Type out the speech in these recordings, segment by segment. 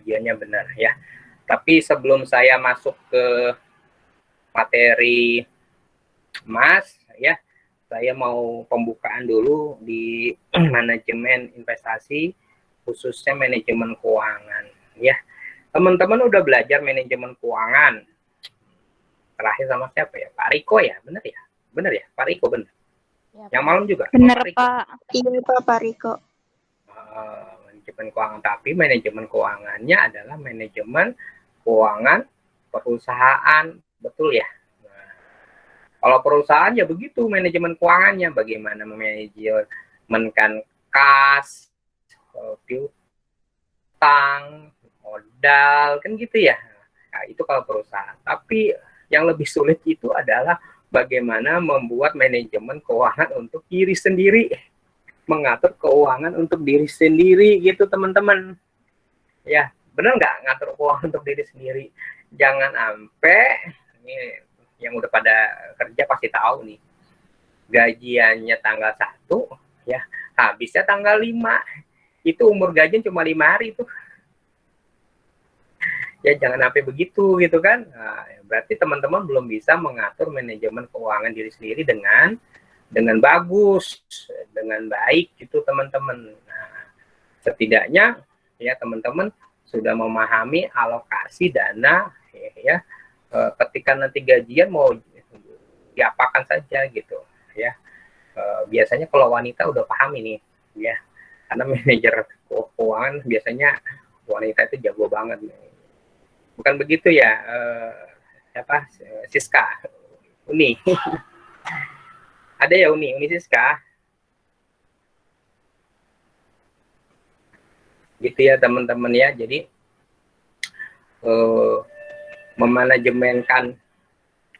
gajiannya benar ya. Tapi sebelum saya masuk ke materi Mas ya, saya mau pembukaan dulu di manajemen investasi, khususnya manajemen keuangan ya. Teman-teman udah belajar manajemen keuangan terakhir sama siapa ya? Pak Riko ya, benar ya? Benar ya, Pak Riko benar. Ya, yang malam juga. Benar Pak. Iya Pak Riko. Manajemen keuangan, tapi manajemen keuangannya adalah manajemen keuangan perusahaan, betul ya? Nah, kalau perusahaan ya begitu manajemen keuangannya, bagaimana memanajemenkan kas, piutang, modal, kan gitu ya. Nah, itu kalau perusahaan. Tapi yang lebih sulit itu adalah bagaimana membuat manajemen keuangan untuk diri sendiri, mengatur keuangan untuk diri sendiri gitu teman-teman. Ya, benar nggak ngatur keuangan untuk diri sendiri? Jangan sampai, ini yang udah pada kerja pasti tahu nih, gajiannya tanggal 1, ya, habisnya tanggal 5. Itu umur gajian cuma 5 hari tuh. Ya jangan sampai begitu gitu kan. Nah, berarti teman-teman belum bisa mengatur manajemen keuangan diri sendiri dengan bagus, dengan baik gitu teman-teman. Nah, setidaknya ya teman-teman sudah memahami alokasi dana ya, ketika nanti gajian mau diapakan saja gitu ya. Biasanya kalau wanita udah paham ini ya, karena manajer keuangan biasanya wanita itu jago banget. Bukan begitu ya, Siska, Uni. Ada ya Uni Siska. Gitu ya teman-teman ya. Jadi memanajemenkan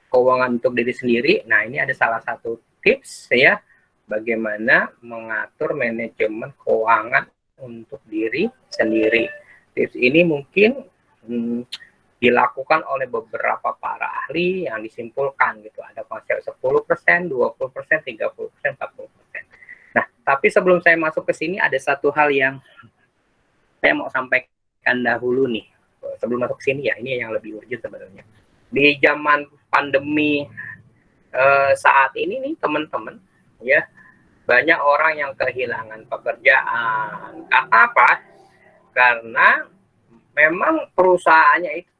keuangan untuk diri sendiri. Nah, ini ada salah satu tips ya, bagaimana mengatur manajemen keuangan untuk diri sendiri. Tips ini mungkin dilakukan oleh beberapa para ahli yang disimpulkan gitu. Ada konsep 10%, 20%, 30%, 40%. Nah, tapi sebelum saya masuk ke sini ada satu hal yang saya mau sampaikan dahulu nih. Sebelum masuk ke sini ya, ini yang lebih urgent sebenarnya. Di zaman pandemi saat ini nih teman-teman ya, banyak orang yang kehilangan pekerjaan. Karena apa? Karena memang perusahaannya itu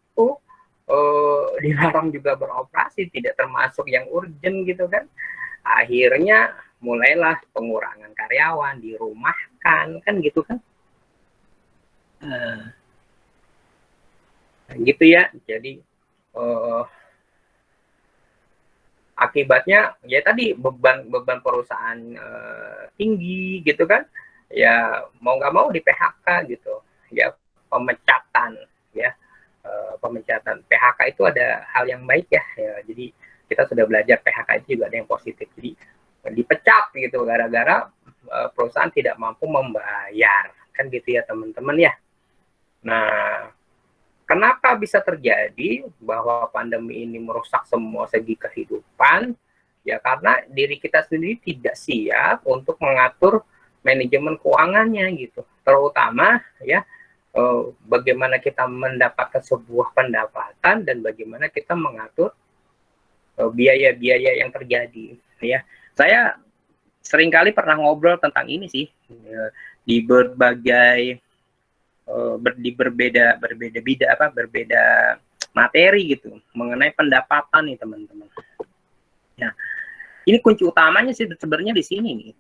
dilarang juga beroperasi, tidak termasuk yang urgent gitu kan. Akhirnya mulailah pengurangan karyawan, dirumahkan, kan gitu kan. Gitu ya. Jadi akibatnya ya tadi beban perusahaan tinggi gitu kan. Ya mau nggak mau di PHK gitu. Ya pemecatan ya. Pemecatan PHK itu ada hal yang baik ya. Jadi kita sudah belajar PHK itu juga ada yang positif. Jadi dipecat gitu gara-gara perusahaan tidak mampu membayar, kan gitu ya teman-teman ya. Nah, kenapa bisa terjadi bahwa pandemi ini merusak semua segi kehidupan? Ya karena diri kita sendiri tidak siap untuk mengatur manajemen keuangannya gitu. Terutama ya bagaimana kita mendapatkan sebuah pendapatan dan bagaimana kita mengatur biaya-biaya yang terjadi ya. Saya seringkali pernah ngobrol tentang ini sih di berbagai di berbeda materi gitu mengenai pendapatan nih teman-teman. Ya, ini kunci utamanya sih sebenarnya di sini nih.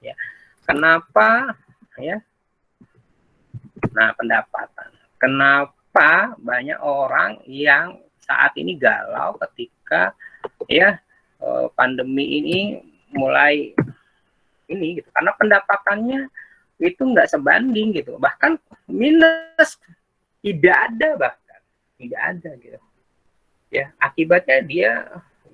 Ya, kenapa ya? Nah, pendapatan. Kenapa banyak orang yang saat ini galau ketika ya pandemi ini mulai ini gitu, karena pendapatannya itu nggak sebanding gitu, bahkan minus, tidak ada gitu ya. Akibatnya dia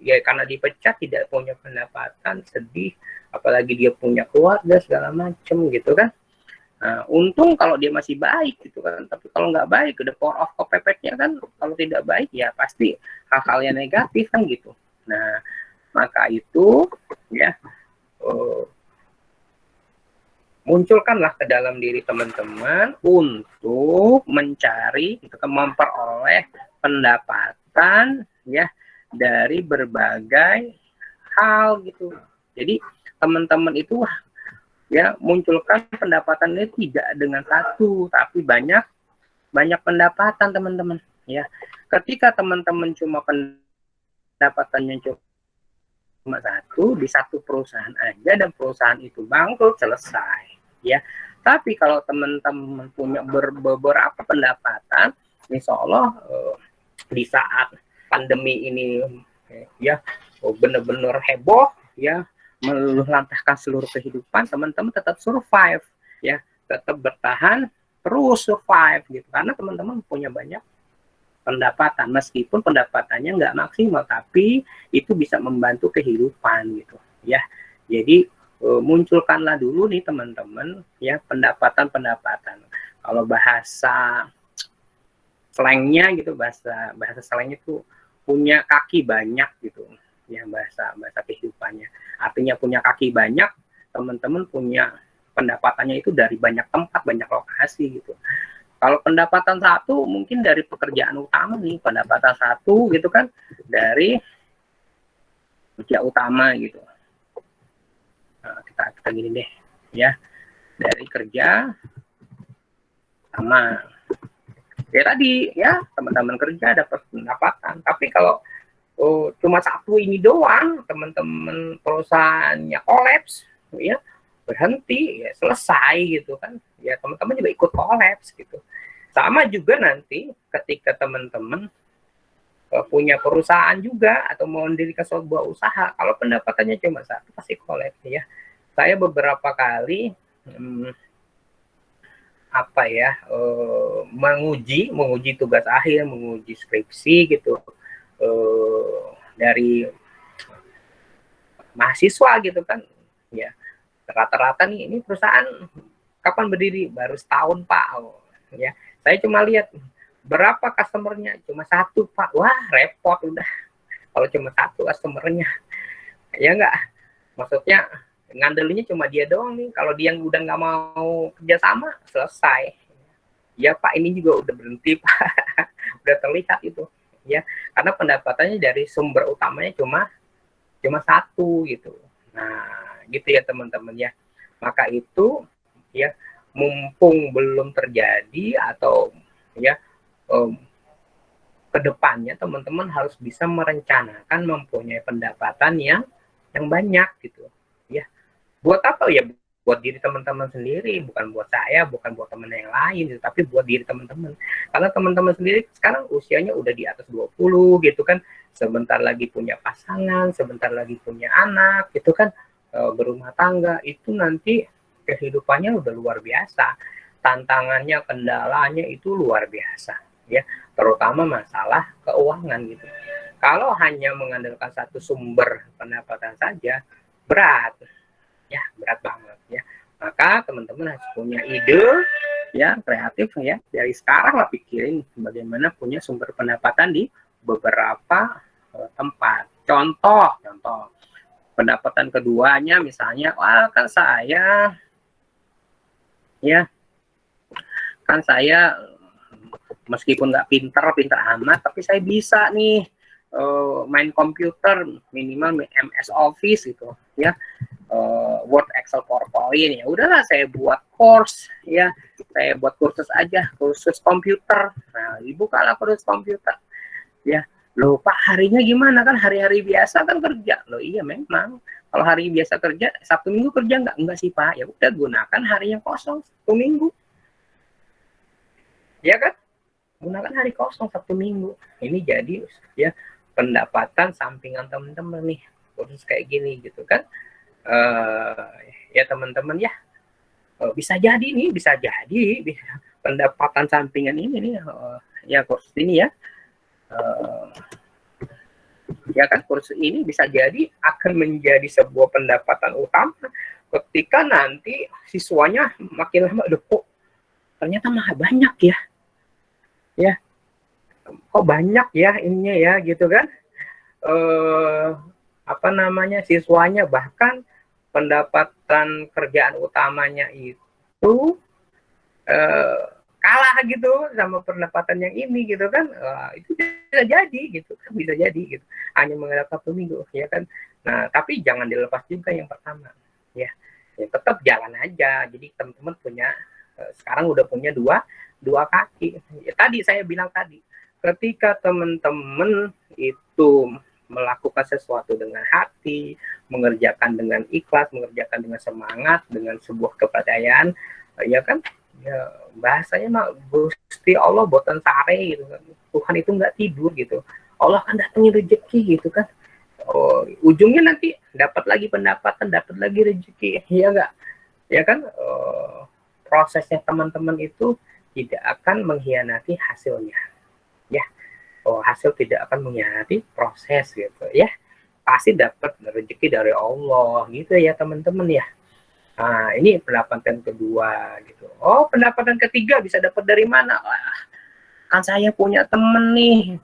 ya karena dipecat tidak punya pendapatan, sedih, apalagi dia punya keluarga segala macem gitu kan. Nah, untung kalau dia masih baik gitu kan, tapi kalau nggak baik udah power of kepepetnya kan, kalau tidak baik ya pasti hal-hal yang negatif kan gitu. Nah, maka itu ya munculkanlah ke dalam diri teman-teman untuk mencari, gitu kan, memperoleh pendapatan ya dari berbagai hal gitu. Jadi teman-teman itu ya munculkan pendapatannya tidak dengan satu, tapi banyak pendapatan teman-teman ya. Ketika teman-teman cuma pendapatannya cuma satu di satu perusahaan aja dan perusahaan itu bangkrut, selesai ya. Tapi kalau teman-teman punya beberapa pendapatan, insya Allah di saat pandemi ini ya benar-benar heboh ya, meluluhlantahkan seluruh kehidupan, teman-teman tetap survive ya, tetap bertahan terus survive gitu, karena teman-teman punya banyak pendapatan, meskipun pendapatannya nggak maksimal, tapi itu bisa membantu kehidupan gitu ya. Jadi munculkanlah dulu nih teman-teman ya pendapatan. Kalau bahasa slangnya gitu, bahasa slangnya itu punya kaki banyak gitu ya, bahasa kehidupannya. Artinya punya kaki banyak, teman-teman punya pendapatannya itu dari banyak tempat, banyak lokasi gitu. Kalau pendapatan satu mungkin dari pekerjaan utama nih, pendapatan satu gitu kan dari kerja utama gitu. Nah, kita gini deh ya, dari kerja sama ya tadi ya, teman-teman kerja dapat pendapatan. Tapi kalau cuma satu ini doang, teman-teman perusahaannya kolaps ya, berhenti ya, selesai gitu kan ya, teman-teman juga ikut kolaps gitu. Sama juga nanti ketika teman-teman punya perusahaan juga atau mau mendirikan sebuah usaha, kalau pendapatannya cuma satu pasti kolaps ya. Saya beberapa kali menguji tugas akhir, menguji skripsi gitu dari mahasiswa gitu kan ya, rata-rata nih, ini perusahaan kapan berdiri? Baru setahun Pak ya. Saya cuma lihat berapa customernya, cuma satu Pak. Wah repot udah kalau cuma satu customernya ya, enggak, maksudnya ngandelinnya cuma dia doang nih. Kalau dia udah nggak mau kerjasama, selesai ya Pak, ini juga udah berhenti Pak. Udah terlihat itu ya, karena pendapatannya dari sumber utamanya cuma satu gitu. Nah gitu ya teman-teman ya. Maka itu ya, mumpung belum terjadi atau ya kedepannya, teman-teman harus bisa merencanakan mempunyai pendapatan yang banyak gitu ya. Buat apa ya? Buat diri teman-teman sendiri, bukan buat saya, bukan buat teman yang lain gitu, tapi buat diri teman-teman. Karena teman-teman sendiri sekarang usianya udah di atas 20 gitu kan, sebentar lagi punya pasangan, sebentar lagi punya anak gitu kan, berumah tangga, itu nanti kehidupannya udah luar biasa, tantangannya, kendalanya itu luar biasa ya, terutama masalah keuangan gitu. Kalau hanya mengandalkan satu sumber pendapatan saja, berat ya, berat banget ya. Maka teman-teman harus punya ide ya, kreatif ya, dari sekarang lah pikirin bagaimana punya sumber pendapatan di beberapa tempat. Contoh pendapatan keduanya misalnya, wah kan saya ya, kan saya meskipun nggak pinter amat, tapi saya bisa nih main komputer, minimal MS Office gitu ya, Word, Excel, PowerPoint, ya udahlah saya buat course ya, saya buat kursus aja, kursus komputer. Nah dibukalah kursus komputer ya. Loh Pak, harinya gimana? Kan hari-hari biasa kan kerja. Loh iya memang, kalau hari biasa kerja, Sabtu Minggu kerja enggak sih Pak? Ya udah, gunakan hari yang kosong Sabtu Minggu ya kan, gunakan hari kosong Sabtu Minggu. Ini jadi ya pendapatan sampingan teman-teman nih, kursus kayak gini gitu kan. Ya teman-teman ya, bisa jadi pendapatan sampingan ini nih ya, kursus ini ya, ya kan, kursus ini bisa jadi akan menjadi sebuah pendapatan utama ketika nanti siswanya makin lama, kok ternyata mah banyak ya kok banyak ya ininya ya gitu kan, siswanya bahkan pendapatan kerjaan utamanya itu kalah gitu sama pendapatan yang ini gitu kan, itu bisa jadi gitu kan, bisa jadi gitu, hanya mengandalkan satu minggu ya kan. Nah tapi jangan dilepas juga yang pertama ya, ya tetap jalan aja. Jadi teman-teman punya sekarang udah punya dua kaki ya, tadi saya bilang tadi, ketika teman-teman itu melakukan sesuatu dengan hati, mengerjakan dengan ikhlas, mengerjakan dengan semangat, dengan sebuah kepercayaan, ya kan, ya bahasanya mah Gusti Allah boten sare gitu kan. Tuhan itu nggak tidur gitu. Allah kan datangin rezeki gitu kan. Oh, ujungnya nanti dapat lagi pendapatan, dapat lagi rezeki, ya enggak? Ya kan, prosesnya teman-teman itu tidak akan mengkhianati hasilnya. Ya. Oh, hasil tidak akan mengkhianati proses gitu ya. Pasti dapat rezeki dari Allah gitu ya teman-teman ya. Nah, ini pendapatan kedua gitu. Oh, pendapatan ketiga bisa dapat dari mana? Wah, kan saya punya temen nih,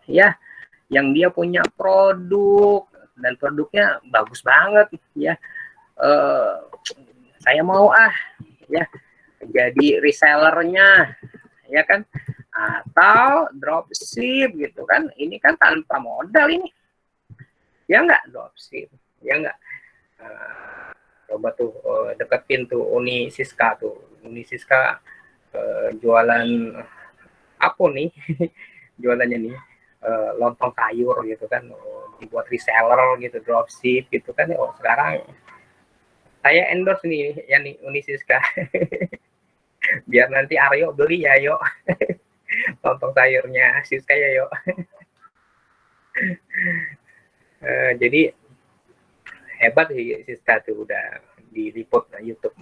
ya, yang dia punya produk dan produknya bagus banget, ya. Saya mau ya, jadi resellernya, ya kan? Atau dropship gitu kan? Ini kan tanpa modal ini, ya nggak dropship, ya nggak. Coba tuh deketin tuh Uni Siska jualan apa nih jualannya nih, lontong sayur gitu kan, dibuat reseller gitu, dropship gitu kan. Oh sekarang saya endorse nih ya nih Uni Siska biar nanti Aryo beli ya yuk lontong sayurnya Siska ya yuk. Jadi hebat sih Siska tuh, udah diliput YouTube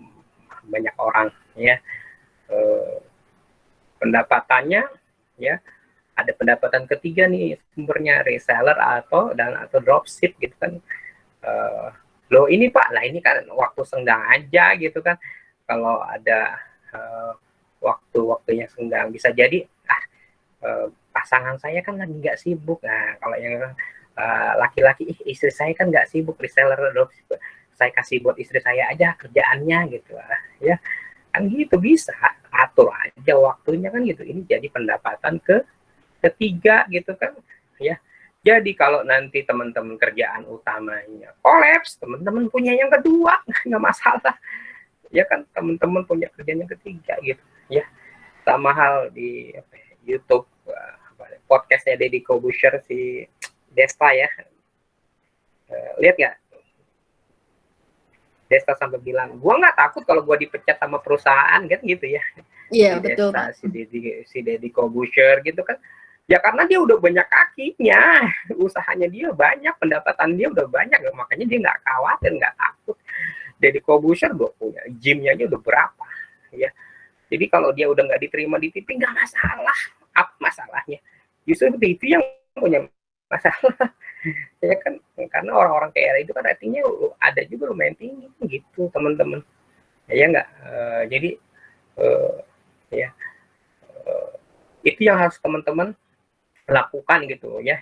banyak orang ya. Pendapatannya ya, ada pendapatan ketiga nih sumbernya, reseller atau dropship gitu kan. Loh ini Pak, lah ini kan waktu senggang aja gitu kan. Kalau ada waktu-waktunya senggang bisa jadi pasangan saya kan lagi nggak sibuk. Nah kalau yang laki-laki, istri saya kan nggak sibuk reseller dropship, saya kasih buat istri saya aja kerjaannya gitu ya kan, gitu bisa atur aja waktunya kan gitu. Ini jadi pendapatan ketiga gitu kan ya. Jadi kalau nanti teman-teman kerjaan utamanya kolaps, teman-teman punya yang kedua nggak masalah ya kan, teman-teman punya kerjaan yang ketiga gitu ya. Sama hal di YouTube podcastnya Deddy Corbuzier si Desta ya, lihat nggak? Desta sampai bilang, gua nggak takut kalau gua dipecat sama perusahaan kan gitu ya. Iya, betul Pak. Si Deddy Corbuzier gitu kan. Ya karena dia udah banyak kakinya, usahanya dia banyak, pendapatan dia udah banyak, makanya dia nggak khawatir, nggak takut. Deddy Corbuzier udah punya gymnya aja udah berapa ya. Jadi kalau dia udah nggak diterima di TV nggak masalah. Apa masalahnya? Justru TV yang punya masalah ya kan, karena orang-orang kaya itu kan artinya ada juga lumayan tinggi gitu teman-teman ya nggak. Jadi ya itu yang harus teman-teman lakukan gitu ya.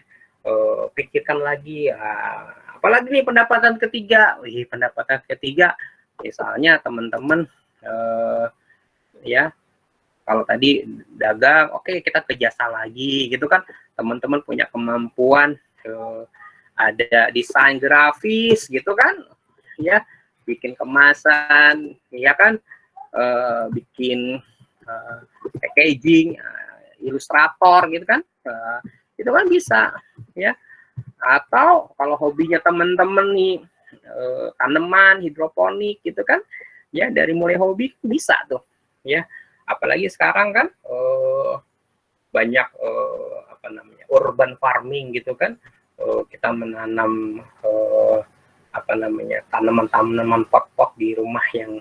Pikirkan lagi, apalagi nih pendapatan ketiga. Pendapatan ketiga misalnya teman-teman ya, kalau tadi dagang, oke kita kerjasama lagi gitu kan, teman-teman punya kemampuan ada desain grafis gitu kan ya, bikin kemasan ya kan, bikin packaging, ilustrator gitu kan, itu kan bisa ya. Atau kalau hobinya teman-teman nih tanaman hidroponik gitu kan ya, dari mulai hobi bisa tuh ya. Apalagi sekarang kan banyak apa namanya, urban farming gitu kan, kita menanam apa namanya, tanaman-tanaman pot-pot di rumah yang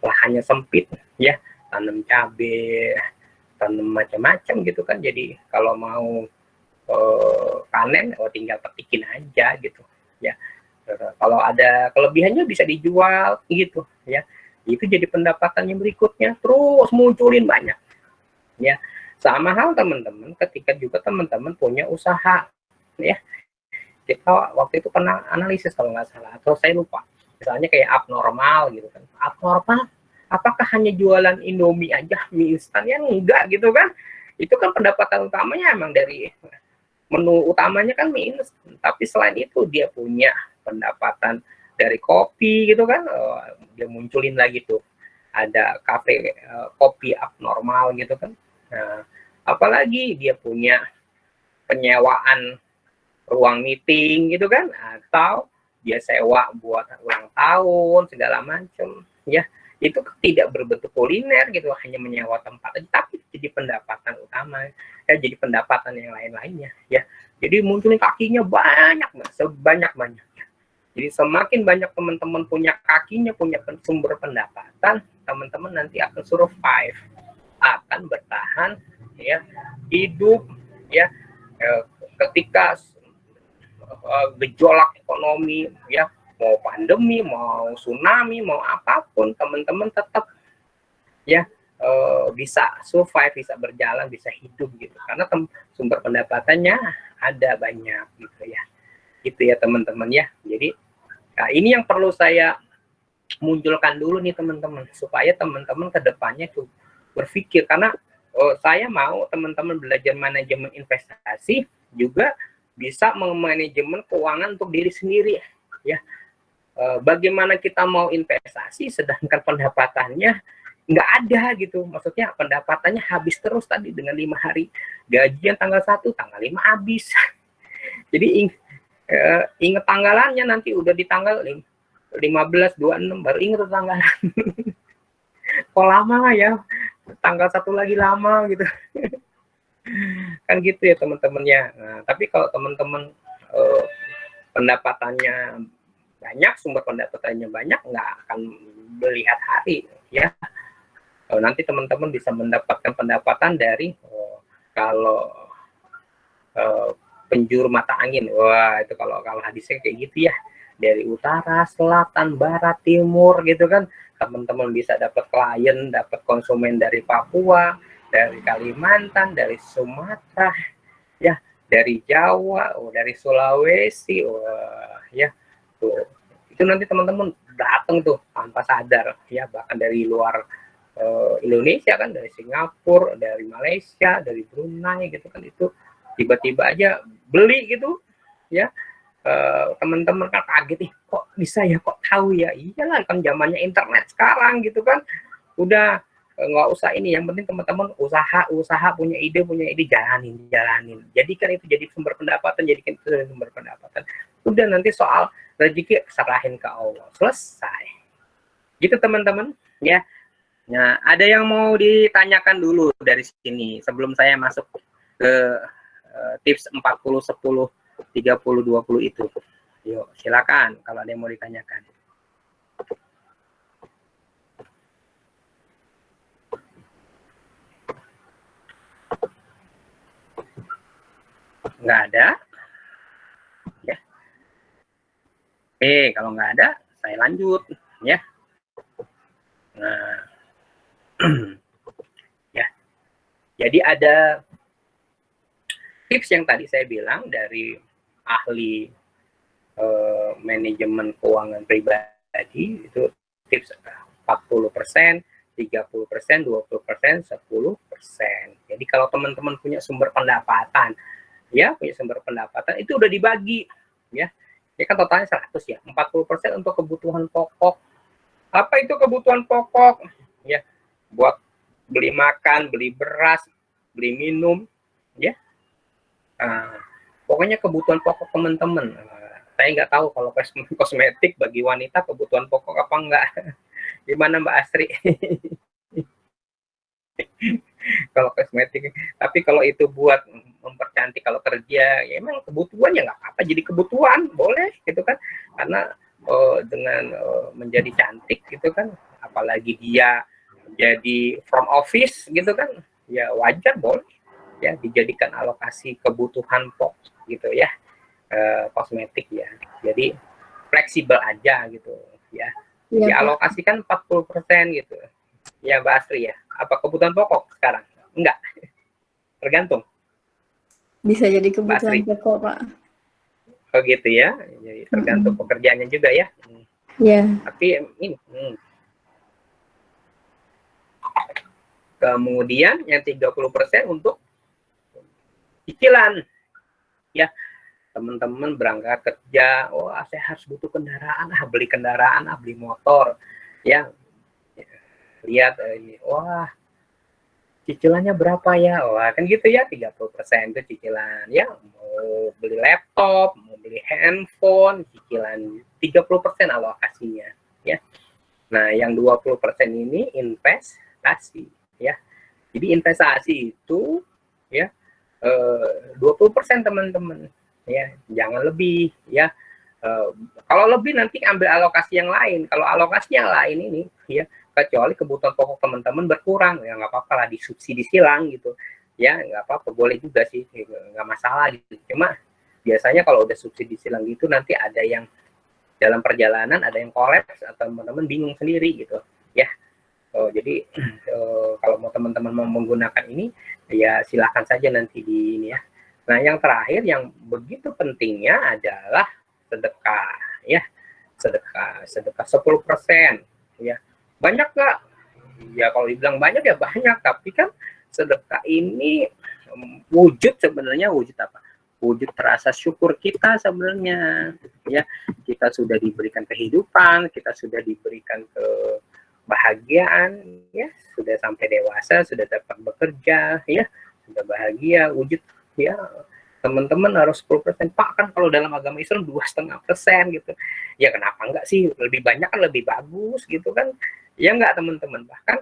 lahannya sempit ya, tanam cabai, tanam macam-macam gitu kan. Jadi kalau mau panen, tinggal petikin aja gitu ya. Kalau ada kelebihannya bisa dijual gitu ya. Itu jadi pendapatan yang berikutnya, terus munculin banyak ya. Sama hal teman-teman ketika juga teman-teman punya usaha ya. Kita waktu itu pernah analisis kalau nggak salah, atau saya lupa, Misalnya kayak abnormal gitu kan. Abnormal, apakah hanya jualan Indomie aja, mie instan? Ya enggak gitu kan. Itu kan pendapatan utamanya emang dari menu utamanya kan mie instan. Tapi selain itu dia punya pendapatan dari kopi gitu kan. Dia munculin lagi tuh. Ada kafe kopi abnormal gitu kan. Nah, apalagi dia punya penyewaan ruang meeting gitu kan, atau dia sewa buat ulang tahun segala macam ya, itu tidak berbentuk kuliner gitu, hanya menyewa tempat aja, tapi jadi pendapatan utama ya, jadi pendapatan yang lain-lainnya ya. Jadi munculin kakinya banyak, sebanyak-banyaknya. Jadi semakin banyak teman-teman punya kakinya, punya sumber pendapatan, teman-teman nanti akan survive, akan bertahan ya, hidup ya. Ketika gejolak ekonomi ya, mau pandemi, mau tsunami, mau apapun, teman-teman tetap ya bisa survive, bisa berjalan, bisa hidup gitu, karena sumber pendapatannya ada banyak gitu ya teman-teman ya. Jadi nah, ini yang perlu saya munculkan dulu nih teman-teman, supaya teman-teman kedepannya tuh berpikir, karena saya mau teman-teman belajar manajemen investasi juga bisa memanajemen keuangan untuk diri sendiri ya. Bagaimana kita mau investasi sedangkan pendapatannya nggak ada gitu, maksudnya pendapatannya habis terus tadi dengan 5 hari gajian tanggal 1, tanggal 5 habis. Jadi ingat tanggalannya, nanti udah di tanggal 15, 26 baru ingat tanggalan. Kok lama ya, tanggal 1 lagi lama gitu. Kan gitu ya teman-teman ya. Nah, tapi kalau teman-teman pendapatannya banyak, sumber pendapatannya banyak, nggak akan melihat hari ya. Nanti teman-teman bisa mendapatkan pendapatan dari kalau penjuru mata angin. Wah, itu kalau hadisnya kayak gitu ya, dari utara, selatan, barat, timur gitu kan. Teman-teman bisa dapat klien, dapat konsumen dari Papua, dari Kalimantan, dari Sumatera ya, dari Jawa, dari Sulawesi, ya tuh. Itu nanti teman-teman datang tuh tanpa sadar ya, bahkan dari luar Indonesia kan, dari Singapura, dari Malaysia, dari Brunei gitu kan, itu tiba-tiba aja beli gitu ya. Teman-teman kan kaget, kok bisa ya, kok tahu ya. Iyalah, kan zamannya internet sekarang gitu kan, udah nggak usah ini, yang penting teman-teman usaha punya ide jalanin, jadikan itu jadi sumber pendapatan, udah nanti soal rezeki serahin ke Allah, selesai gitu teman-teman ya. Nah, ada yang mau ditanyakan dulu dari sini sebelum saya masuk ke tips 40 10 30 20 itu. Yuk, silakan kalau ada yang mau ditanyakan. Nggak ada ya. Oke, kalau nggak ada saya lanjut ya. Nah, ya, jadi ada tips yang tadi saya bilang dari ahli manajemen keuangan pribadi, itu tips 40%, 30%, 20%, 10%. Jadi kalau teman-teman punya sumber pendapatan ya, punya sumber pendapatan itu udah dibagi ya. Ini kan totalnya 100 ya. 40% untuk kebutuhan pokok. Apa itu kebutuhan pokok? Ya, buat beli makan, beli beras, beli minum ya. Pokoknya kebutuhan pokok teman-teman. Saya nggak tahu kalau kosmetik bagi wanita kebutuhan pokok apa enggak. Gimana Mbak Astri? Kalau kosmetik, tapi kalau itu buat mempercantik kalau kerja, ya emang kebutuhan ya nggak apa-apa, jadi kebutuhan boleh gitu kan, karena dengan menjadi cantik gitu kan, apalagi dia jadi from office gitu kan, ya wajar boleh ya dijadikan alokasi kebutuhan pokok gitu ya, kosmetik ya. Jadi fleksibel aja gitu ya. Dialokasikan 40% gitu. Ya Mbak Astri ya. Apa kebutuhan pokok sekarang? Enggak. Tergantung. Bisa jadi kebutuhan pokok, Pak. Oh gitu ya. Jadi tergantung pekerjaannya juga ya. Ya, Tapi ini kemudian yang 30% untuk cicilan. Ya, teman-teman berangkat kerja, wah saya harus butuh kendaraan, beli kendaraan, beli motor. Ya, lihat ini, wah cicilannya berapa ya? Wah, kan gitu ya, 30% itu cicilan. Ya, mau beli laptop, mau beli handphone, cicilan 30% alokasinya, ya. Nah, yang 20% ini investasi, ya. Jadi investasi itu ya 20% teman-teman, ya. Jangan lebih, ya. Kalau lebih nanti ambil alokasi yang lain. Kalau alokasi yang lain ini, ya, kecuali kebutuhan pokok teman-teman berkurang, ya nggak apa-apa lah, disubsidi silang gitu, ya nggak apa-apa, boleh juga sih, nggak masalah gitu. Cuma biasanya kalau udah subsidi silang gitu, nanti ada yang dalam perjalanan ada yang kolaps atau teman-teman bingung sendiri gitu, ya. Jadi kalau mau teman-teman mau menggunakan ini, ya silahkan saja nanti di ini ya. Nah, yang terakhir yang begitu pentingnya adalah sedekah, ya. Sedekah 10%, ya. Banyak nggak? Ya kalau dibilang banyak ya banyak, tapi kan sedekah ini wujud sebenarnya, wujud apa? Wujud rasa syukur kita sebenarnya, ya. Kita sudah diberikan kehidupan, kita sudah diberikan kebahagiaan, ya, sudah sampai dewasa, sudah dapat bekerja, ya, sudah bahagia, wujud, ya. Teman-teman harus 10%, Pak, kan kalau dalam agama Islam 2,5% gitu. Ya kenapa enggak sih, lebih banyak kan lebih bagus gitu kan. Ya enggak teman-teman, bahkan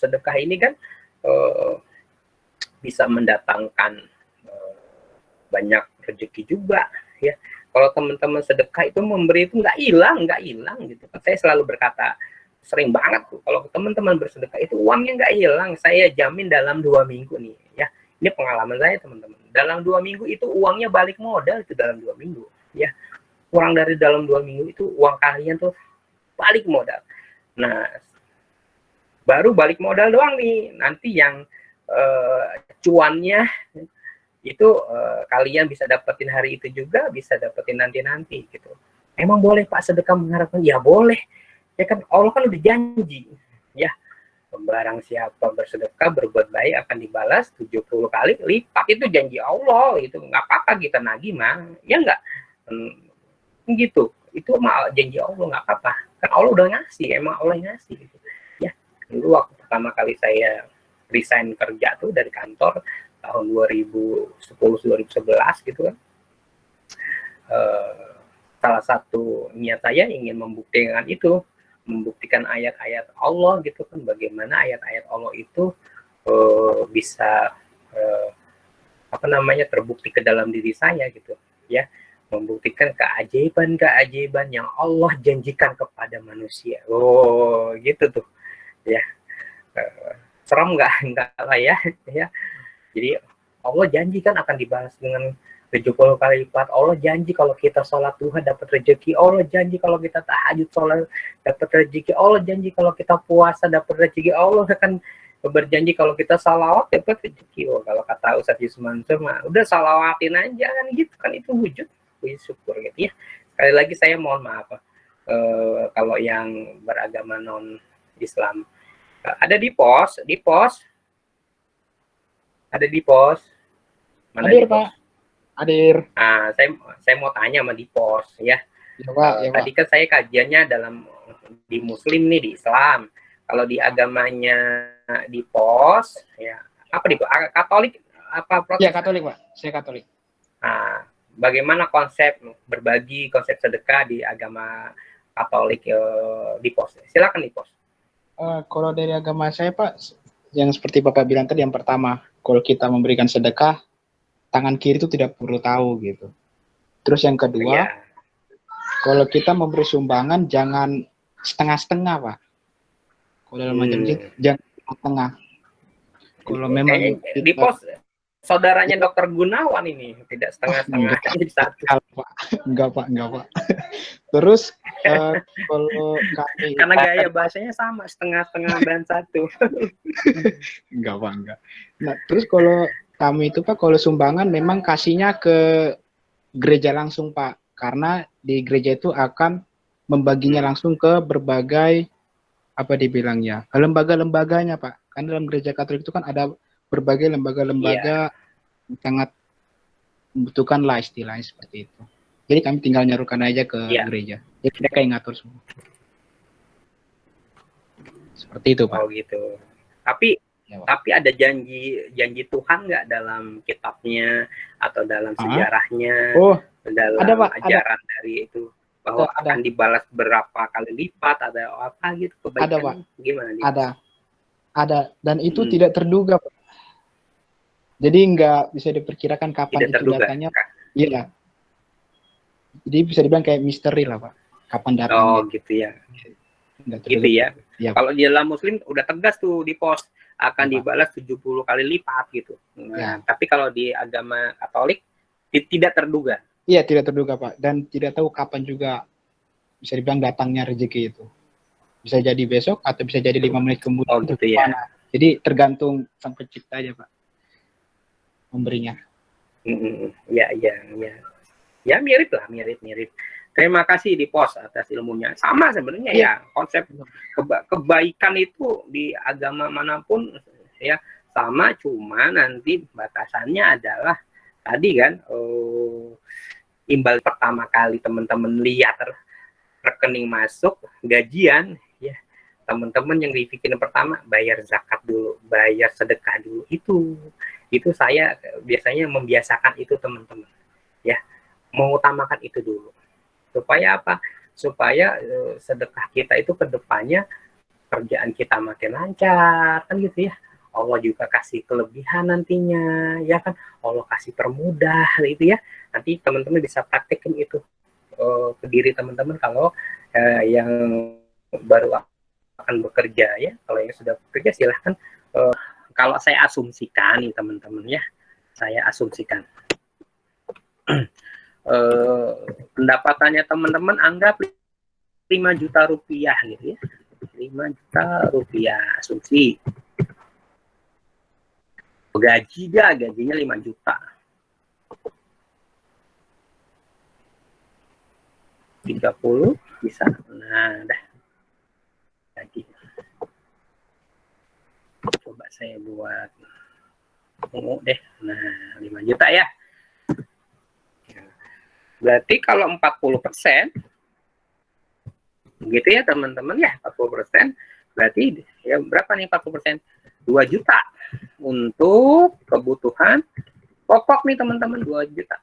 sedekah ini kan bisa mendatangkan banyak rezeki juga, ya. Kalau teman-teman sedekah itu memberi itu nggak hilang gitu. Saya selalu berkata, sering banget tuh, kalau teman-teman bersedekah itu uangnya nggak hilang. Saya jamin dalam 2 minggu nih, ya. Ini pengalaman saya teman-teman. Dalam 2 minggu itu uangnya balik modal itu dalam 2 minggu, ya. Kurang dari dalam 2 minggu itu uang kalian tuh balik modal. Nah, baru balik modal doang nih. Nanti yang cuannya itu kalian bisa dapetin hari itu juga, bisa dapetin nanti gitu. Emang boleh Pak sedekah mengharapkan? Ya boleh. Ya kan Allah kan udah janji, ya. Barang siapa bersedekah berbuat baik akan dibalas 70 kali lipat, itu janji Allah, itu nggak apa-apa kita nagih mah, ya nggak, gitu, itu mah janji Allah, nggak apa-apa, kan Allah udah ngasih, emang Allah ngasih gitu, ya. Dulu waktu pertama kali saya resign kerja tuh dari kantor tahun 2010-2011 gitu kan, salah satu niat saya ingin membuktikan itu, membuktikan ayat-ayat Allah gitu kan, bagaimana ayat-ayat Allah itu bisa apa namanya terbukti ke dalam diri saya gitu, ya, membuktikan keajaiban-keajaiban yang Allah janjikan kepada manusia. Oh gitu tuh, ya. Serem nggak lah ya, ya. Jadi Allah janji kan akan dibalas dengan 70 kali lipat. Allah janji kalau kita sholat Tuhan dapat rezeki. Allah janji kalau kita tahajud sholat dapat rezeki. Allah janji kalau kita puasa dapat rezeki. Allah akan berjanji kalau kita salawat dapat rezeki. Oh, kalau kata Ustadz Yusman mah udah salawatin aja kan gitu kan, itu wujud syukur gitu ya. Sekali lagi saya mohon maaf kalau yang beragama non Islam ada di pos mana hadir di pos? Pak, hadir. Nah, saya mau tanya sama di pos ya. Ya Pak, ya Pak. Tadi kan saya kajiannya di Muslim nih, di Islam. Kalau di agamanya di pos ya apa di Katolik apa Protestan? Ya Katolik Pak, saya Katolik. Nah, bagaimana konsep berbagi, konsep sedekah di agama Katolik di pos? Silakan di pos. Kalau dari agama saya Pak, yang seperti Bapak bilang tadi, yang pertama, kalau kita memberikan sedekah, tangan kiri itu tidak perlu tahu gitu. Terus yang kedua, kalau kita memberi sumbangan jangan setengah-setengah Pak. Kalau dalam masjid jangan setengah. Kalau memang kita... di pos saudaranya Dokter Gunawan ini tidak setengah-setengah jadi satu. Enggak Pak. Terus kalau kami karena gaya bahasanya sama, setengah-setengah dan satu. Enggak. Nah, terus kalau kami itu Pak, kalau sumbangan memang kasihnya ke gereja langsung Pak, karena di gereja itu akan membaginya langsung ke berbagai apa dibilangnya lembaga-lembaganya Pak. Kan dalam gereja Katolik itu kan ada berbagai Iya, lembaga-lembaga yang sangat membutuhkan lah istilahnya seperti itu. Jadi kami tinggal nyarukan aja ke iya. gereja. Jadi mereka yang ngatur semua. Seperti itu Pak. Oh gitu. Tapi Ya, Pak. tapi ada janji Tuhan nggak dalam kitabnya atau dalam Ah, sejarahnya, oh dalam ada Pak, ajaran dari itu bahwa ada, akan dibalas berapa kali lipat, ada apa gitu ada Pak, kebaikan gimana nih? ada dan itu Hmm, tidak terduga Pak. Jadi nggak bisa diperkirakan kapan tidak itu terduga. datanya. Iya, jadi bisa dibilang kayak misteri lah Pak. Kapan datangnya? Oh gitu ya. Nggak Gitu terduga. ya. Iya, Pak. Kalau di dalam Muslim udah tegas tuh di pos akan Iya, Pak. dibalas 70 kali lipat gitu. Ya. Nah, tapi kalau di agama Katolik tidak terduga. Iya, tidak terduga Pak. Dan tidak tahu kapan juga bisa dibilang datangnya rezeki itu. Bisa jadi besok atau bisa jadi 5 menit kemudian. Oh Itu gitu ya. gimana? Jadi tergantung sang pencipta aja Pak memberinya. Ya, ya, ya. Ya mirip lah, mirip. Terima kasih di pos atas ilmunya. Sama sebenarnya Iya. ya konsep kebaikan itu di agama manapun ya sama, cuma nanti batasannya adalah tadi kan imbal pertama kali teman-teman lihat rekening masuk gajian ya, teman-teman yang dipikirin pertama bayar zakat dulu, bayar sedekah dulu. Itu saya biasanya membiasakan itu teman-teman ya, mengutamakan itu dulu supaya apa, supaya sedekah kita itu ke depannya kerjaan kita makin lancar kan gitu ya. Allah juga kasih kelebihan nantinya ya kan, Allah kasih permudah gitu ya. Nanti teman-teman bisa praktekin itu ke diri teman-teman kalau yang baru akan bekerja ya. Kalau yang sudah bekerja silahkan, kalau saya asumsikan nih teman-teman ya, saya asumsikan pendapatannya teman-teman anggap 5 juta rupiah gitu ya, 5 juta rupiah asumsi. Gajinya 5 juta. 30 bisa. Nah, dah. Gaji. Coba saya buat ungu deh. Nah, 5 juta ya. Berarti kalau 40%, begitu ya teman-teman ya, 40%, berarti ya berapa nih 40%? 2 juta untuk kebutuhan pokok nih teman-teman, 2 juta.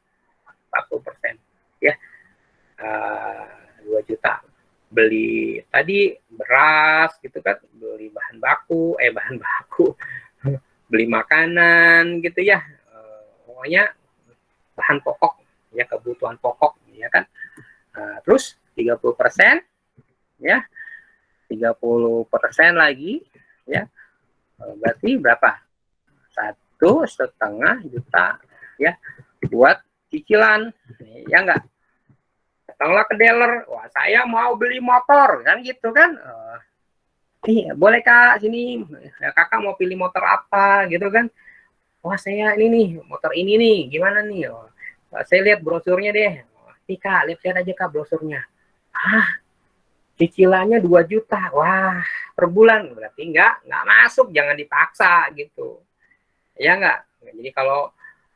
40% ya. 2 juta. Beli tadi beras gitu kan, beli bahan baku, beli makanan gitu ya. Pokoknya bahan pokok ya, kebutuhan pokok ya kan. Terus 30% ya, 30% lagi ya, berarti berapa? 1,5 juta ya buat cicilan ya enggak. Datanglah ke dealer, wah saya mau beli motor kan gitu kan. Boleh Kak, sini ya, kakak mau pilih motor apa gitu kan. Wah saya ini nih, motor ini nih, gimana nih? Saya lihat brosurnya deh. Nih Kak, lihat aja Kak brosurnya. Cicilannya 2 juta. Wah, per bulan berarti nggak masuk, jangan dipaksa gitu. Ya nggak? Jadi kalau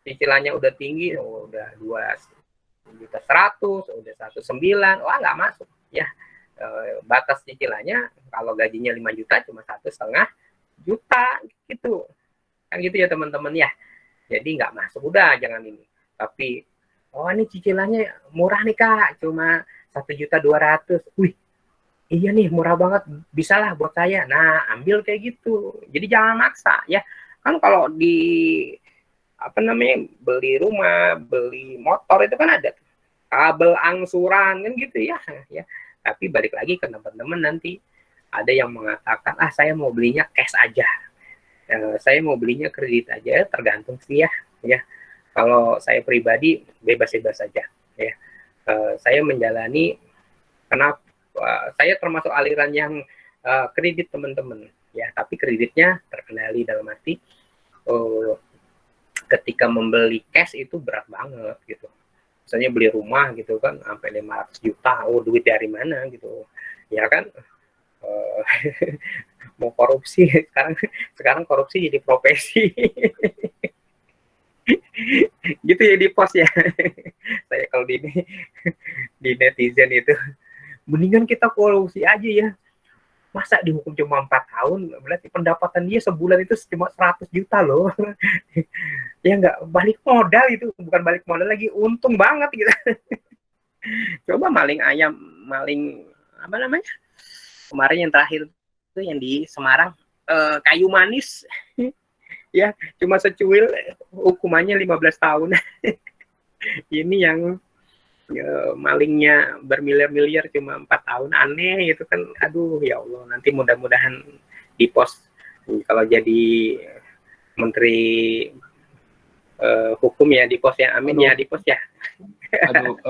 cicilannya udah tinggi, udah 2.100.000, udah 1,9, wah nggak masuk ya. Batas cicilannya kalau gajinya 5 juta cuma 1,5 juta gitu. Kan gitu ya teman-teman ya. Jadi nggak masuk, udah jangan ini. Tapi ini cicilannya murah nih Kak, cuma 1.200.000. Wih, iya nih murah banget, bisalah buat saya. Nah, ambil kayak gitu. Jadi jangan maksa ya. Kan kalau di beli rumah, beli motor itu kan ada kabel angsuran kan gitu ya. Tapi balik lagi ke teman-teman, nanti ada yang mengatakan saya mau belinya cash aja, saya mau belinya kredit aja, tergantung sih ya. Kalau saya pribadi bebas-bebas saja ya. Saya menjalani, kenapa saya termasuk aliran yang kredit teman-teman ya, tapi kreditnya terkendali dalam arti ketika membeli cash itu berat banget gitu. misalnya beli rumah gitu kan sampai 500 juta, oh duit dari mana gitu ya kan. Eh, mau korupsi sekarang korupsi jadi profesi. Gitu ya di pos ya. Saya kalau di netizen itu mendingan kita korupsi aja ya, masa dihukum cuma 4 tahun, berarti pendapatan dia sebulan itu cuma 100 juta loh. Ya nggak, balik modal itu, bukan balik modal lagi, untung banget gitu. Coba maling ayam, maling apa namanya kemarin yang terakhir itu yang di Semarang, kayu manis. Ya cuma secuil, hukumannya 15 tahun. Ini yang malingnya bermiliar-miliar cuma 4 tahun, aneh itu kan. Aduh ya Allah, nanti mudah-mudahan di pos kalau jadi menteri hukum ya di pos ya, amin. Aduh. Ya di pos ya. Aduh,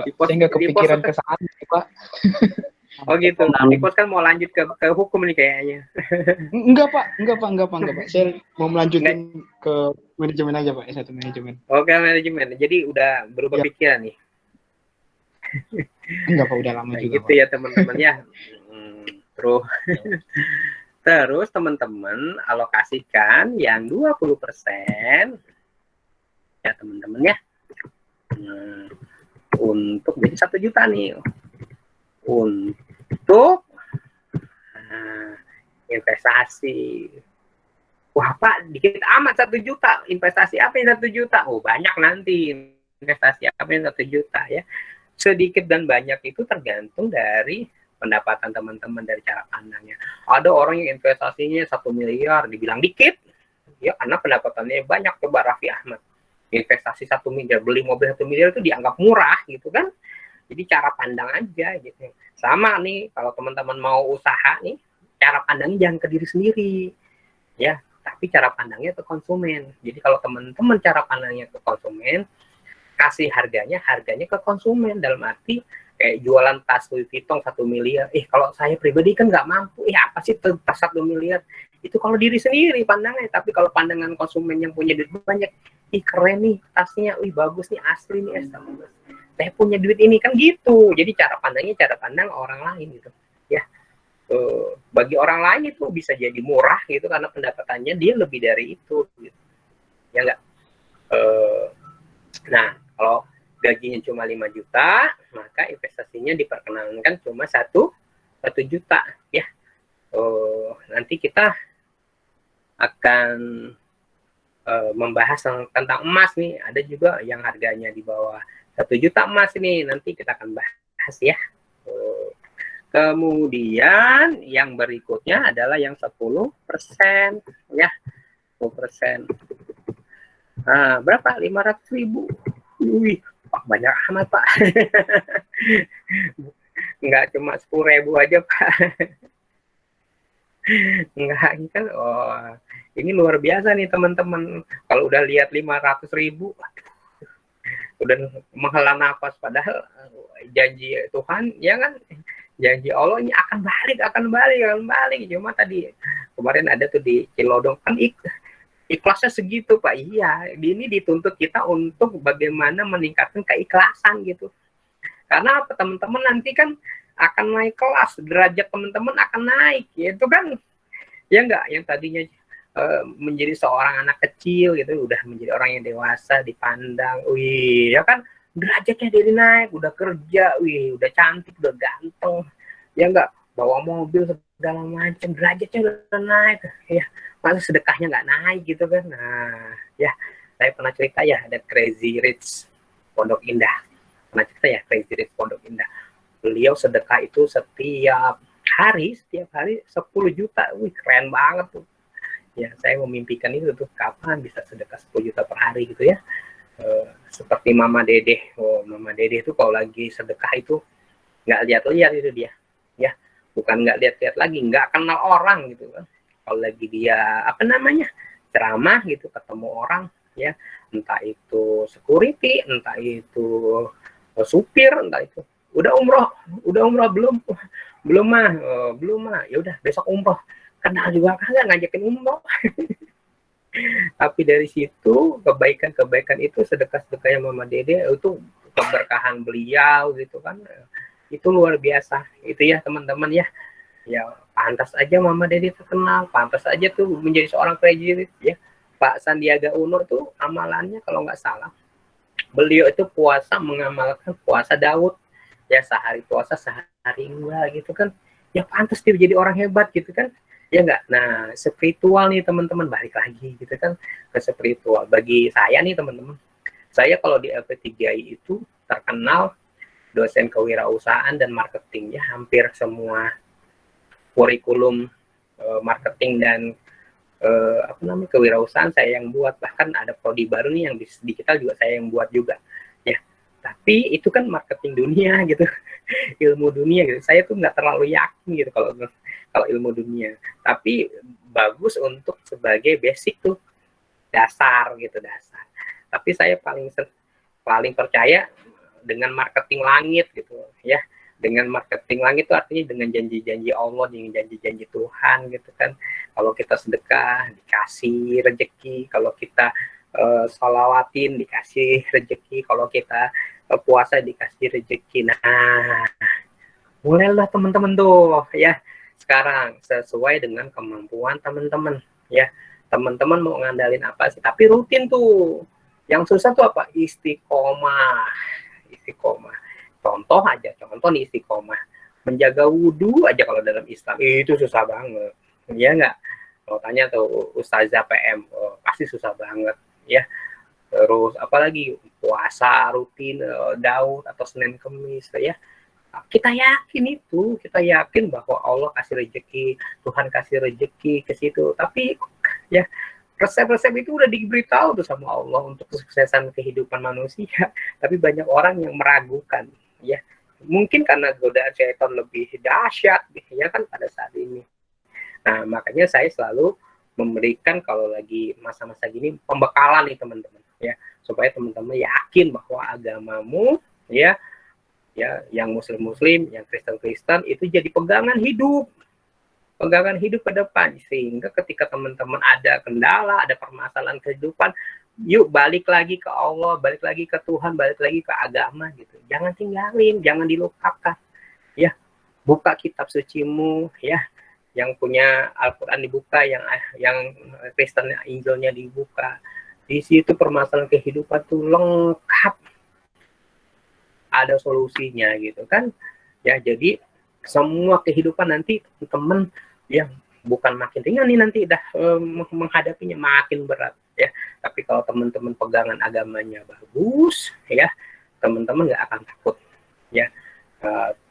di pos, saya nggak kepikiran ke sana Pak. Oh gitu, di pos kan mau lanjut ke hukum nih kayaknya. Enggak Pak. Saya mau melanjutin ke manajemen aja Pak, S1 manajemen. Oke, manajemen. Jadi udah berubah pikiran nih. Enggak Pak, udah lama nah, juga gitu Pak. Ya teman-teman ya. Terus teman-teman alokasikan yang 20% ya teman-teman ya. Untuk jadi 1 juta nih. Untuk investasi. Wah Pak, dikit amat 1 juta. Investasi apa yang 1 juta? Oh banyak nanti. Investasi apa yang 1 juta ya. Sedikit dan banyak itu tergantung dari pendapatan teman-teman, dari cara pandangnya. Ada orang yang investasinya 1 miliar, dibilang dikit. Ya karena pendapatannya banyak. Coba Raffi Ahmad. Investasi 1 miliar, beli mobil 1 miliar itu dianggap murah gitu kan. Jadi cara pandang aja gitu. Sama nih, kalau teman-teman mau usaha nih, cara pandangnya jangan ke diri sendiri. Ya, tapi cara pandangnya ke konsumen. Jadi kalau teman-teman cara pandangnya ke konsumen, kasih harganya ke konsumen. Dalam arti kayak jualan tas Louis Vuitton 1 miliar. Kalau saya pribadi kan nggak mampu. Apa sih tas 1 miliar? Itu kalau diri sendiri pandangnya. Tapi kalau pandangan konsumen yang punya duit banyak, keren nih tasnya, bagus nih, asli nih, saya punya duit ini kan gitu. Jadi cara pandangnya cara pandang orang lain gitu ya. Bagi orang lain itu bisa jadi murah gitu karena pendapatannya dia lebih dari itu gitu. Ya enggak. Nah kalau gajinya cuma 5 juta, maka investasinya diperkenankan cuma 1 juta ya. Nanti kita akan membahas tentang emas nih. Ada juga yang harganya di bawah 1 juta emas ini, nanti kita akan bahas ya. Kemudian yang berikutnya adalah yang 10% ya. 10%. Nah, berapa? 500.000. Wih, banyak amat Pak. Enggak cuma 10.000 aja Pak. Enggak, ini kan ini luar biasa nih teman-teman. Kalau udah lihat 500.000, udah menghela nafas. Padahal janji Tuhan ya kan, janji Allah ini akan balik. Cuma tadi kemarin ada tuh di Cilodong kan ikhlasnya segitu Pak. Iya, ini dituntut kita untuk bagaimana meningkatkan keikhlasan gitu. Karena apa, teman-teman nanti kan akan naik kelas, derajat teman-teman akan naik gitu kan. Ya enggak, yang tadinya menjadi seorang anak kecil gitu udah menjadi orang yang dewasa, dipandang, wih ya kan, derajatnya jadi naik, udah kerja, wih udah cantik, udah ganteng, ya enggak, bawa mobil segala macam, derajatnya udah naik ya, masa sedekahnya nggak naik gitu kan. Nah ya, saya pernah cerita ya, ada Crazy Rich Pondok Indah, Crazy Rich Pondok Indah, beliau sedekah itu setiap hari 10 juta, wih keren banget tuh. Ya, saya memimpikan itu tuh, kapan bisa sedekah 10 juta per hari gitu ya. Seperti Mama Dedeh. Mama Dedeh itu kalau lagi sedekah itu nggak lihat-lihat itu dia. Ya, bukan nggak lihat-lihat lagi, nggak kenal orang gitu kan. Kalau lagi dia ceramah gitu, ketemu orang ya, entah itu security, entah itu supir, entah itu udah umroh belum mah, ya udah besok umroh. Kenal juga kagak, ngajakin umroh. Tapi dari situ kebaikan itu, sedekah-sedekahnya Mama Dede itu keberkahan beliau gitu kan, itu luar biasa itu ya teman-teman ya. Ya pantas aja Mama Dedi terkenal, pantas aja tuh menjadi seorang prajurit ya. Pak Sandiaga Uno tuh amalannya kalau nggak salah, beliau itu puasa mengamalkan puasa Daud ya, sehari puasa sehari enggak gitu kan, ya pantas dia jadi orang hebat gitu kan, ya enggak. Nah spiritual nih teman-teman, balik lagi gitu kan ke spiritual. Bagi saya nih teman-teman, saya kalau di LP3I itu terkenal dosen kewirausahaan dan marketing ya, hampir semua kurikulum marketing dan kewirausahaan saya yang buat, bahkan ada prodi baru nih yang di digital juga saya yang buat juga ya. Tapi itu kan marketing dunia gitu, ilmu dunia gitu. Saya tuh nggak terlalu yakin gitu kalau ilmu dunia. Tapi bagus untuk sebagai basic tuh, dasar gitu, dasar. Tapi saya paling percaya dengan marketing langit gitu ya. Dengan marketing langit itu artinya dengan janji-janji Allah, dengan janji-janji Tuhan gitu kan. Kalau kita sedekah dikasih rezeki, kalau kita sholawatin dikasih rezeki, kalau kita puasa dikasih rezeki. Nah, mulailah teman-teman tuh ya. Sekarang sesuai dengan kemampuan teman-teman ya. Teman-teman mau ngandalin apa sih? Tapi rutin tuh. Yang susah tuh apa? Istiqomah. Istiqomah. Contoh nih istiqomah. Menjaga wudhu aja kalau dalam Islam itu susah banget. Ya nggak? Kalau tanya tuh Ustazah PM, pasti susah banget ya. Terus apalagi puasa rutin Daud atau Senin Kemis ya. Kita yakin bahwa Allah kasih rezeki, Tuhan kasih rezeki ke situ. Tapi ya resep-resep itu udah diberitahu tuh sama Allah untuk kesuksesan kehidupan manusia. Tapi banyak orang yang meragukan ya. Mungkin karena godaan syaitan lebih dahsyat ya kan pada saat ini. Nah, makanya saya selalu memberikan kalau lagi masa-masa gini pembekalan nih teman-teman ya, supaya teman-teman yakin bahwa agamamu ya yang muslim-muslim, yang Kristen-Kristen itu jadi pegangan hidup ke depan, sehingga ketika teman-teman ada kendala, ada permasalahan kehidupan, yuk balik lagi ke Allah, balik lagi ke Tuhan, balik lagi ke agama gitu. Jangan tinggalin, jangan dilupakan ya. Buka kitab sucimu ya, yang punya Al-Quran dibuka, yang Kristen Injilnya dibuka. Di situ permasalahan kehidupan tuh lengkap, ada solusinya gitu kan ya. Jadi semua kehidupan nanti teman yang bukan makin ringan nih nanti dah menghadapinya makin berat ya. Tapi kalau teman-teman pegangan agamanya bagus ya, teman-teman nggak akan takut ya.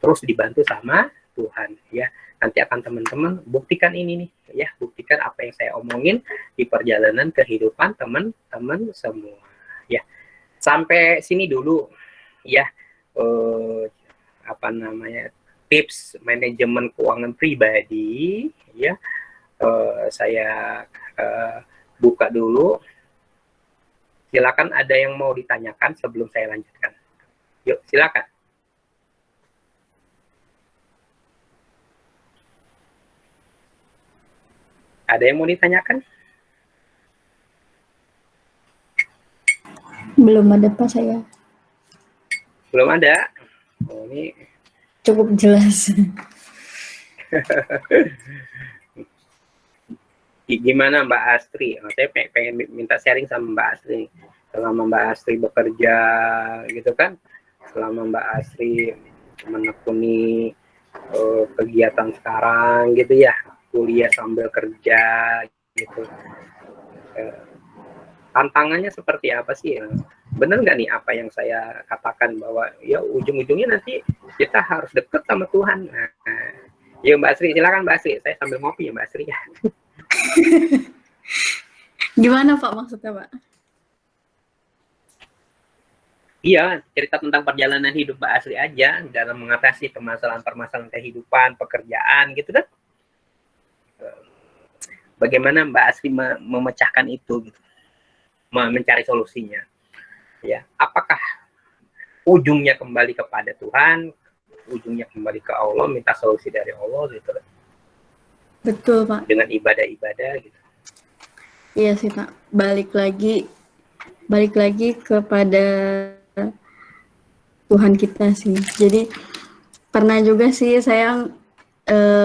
Terus dibantu sama Tuhan ya. Nanti akan teman-teman buktikan ini nih ya, buktikan apa yang saya omongin di perjalanan kehidupan teman-teman semua ya. Sampai sini dulu ya. Tips manajemen keuangan pribadi ya. Saya buka dulu. Silakan, ada yang mau ditanyakan sebelum saya lanjutkan. Yuk, silakan. Ada yang mau ditanyakan? Belum ada Pak saya. Belum ada. Oh, ini Cukup jelas. Gimana Mbak Astri? Saya pengen minta sharing sama Mbak Astri. Selama Mbak Astri bekerja gitu kan, selama Mbak Astri menekuni kegiatan sekarang gitu ya, kuliah sambil kerja gitu. Tantangannya seperti apa sih? Benar nggak nih apa yang saya katakan bahwa ya ujung-ujungnya nanti kita harus deket sama Tuhan. Nah, ya Mbak Asri, silakan Mbak Asri. Saya sambil ngopi ya Mbak Asri ya. Gimana Pak maksudnya Pak? Iya, cerita tentang perjalanan hidup Mbak Asri aja dalam mengatasi permasalahan-permasalahan kehidupan, pekerjaan gitu kan. Bagaimana Mbak Asri memecahkan itu gitu, mencari solusinya. Ya, apakah ujungnya kembali kepada Tuhan, ujungnya kembali ke Allah, minta solusi dari Allah gitu. Betul Pak. Dengan ibadah-ibadah gitu. Iya sih Pak. Balik lagi kepada Tuhan kita sih. Jadi pernah juga sih saya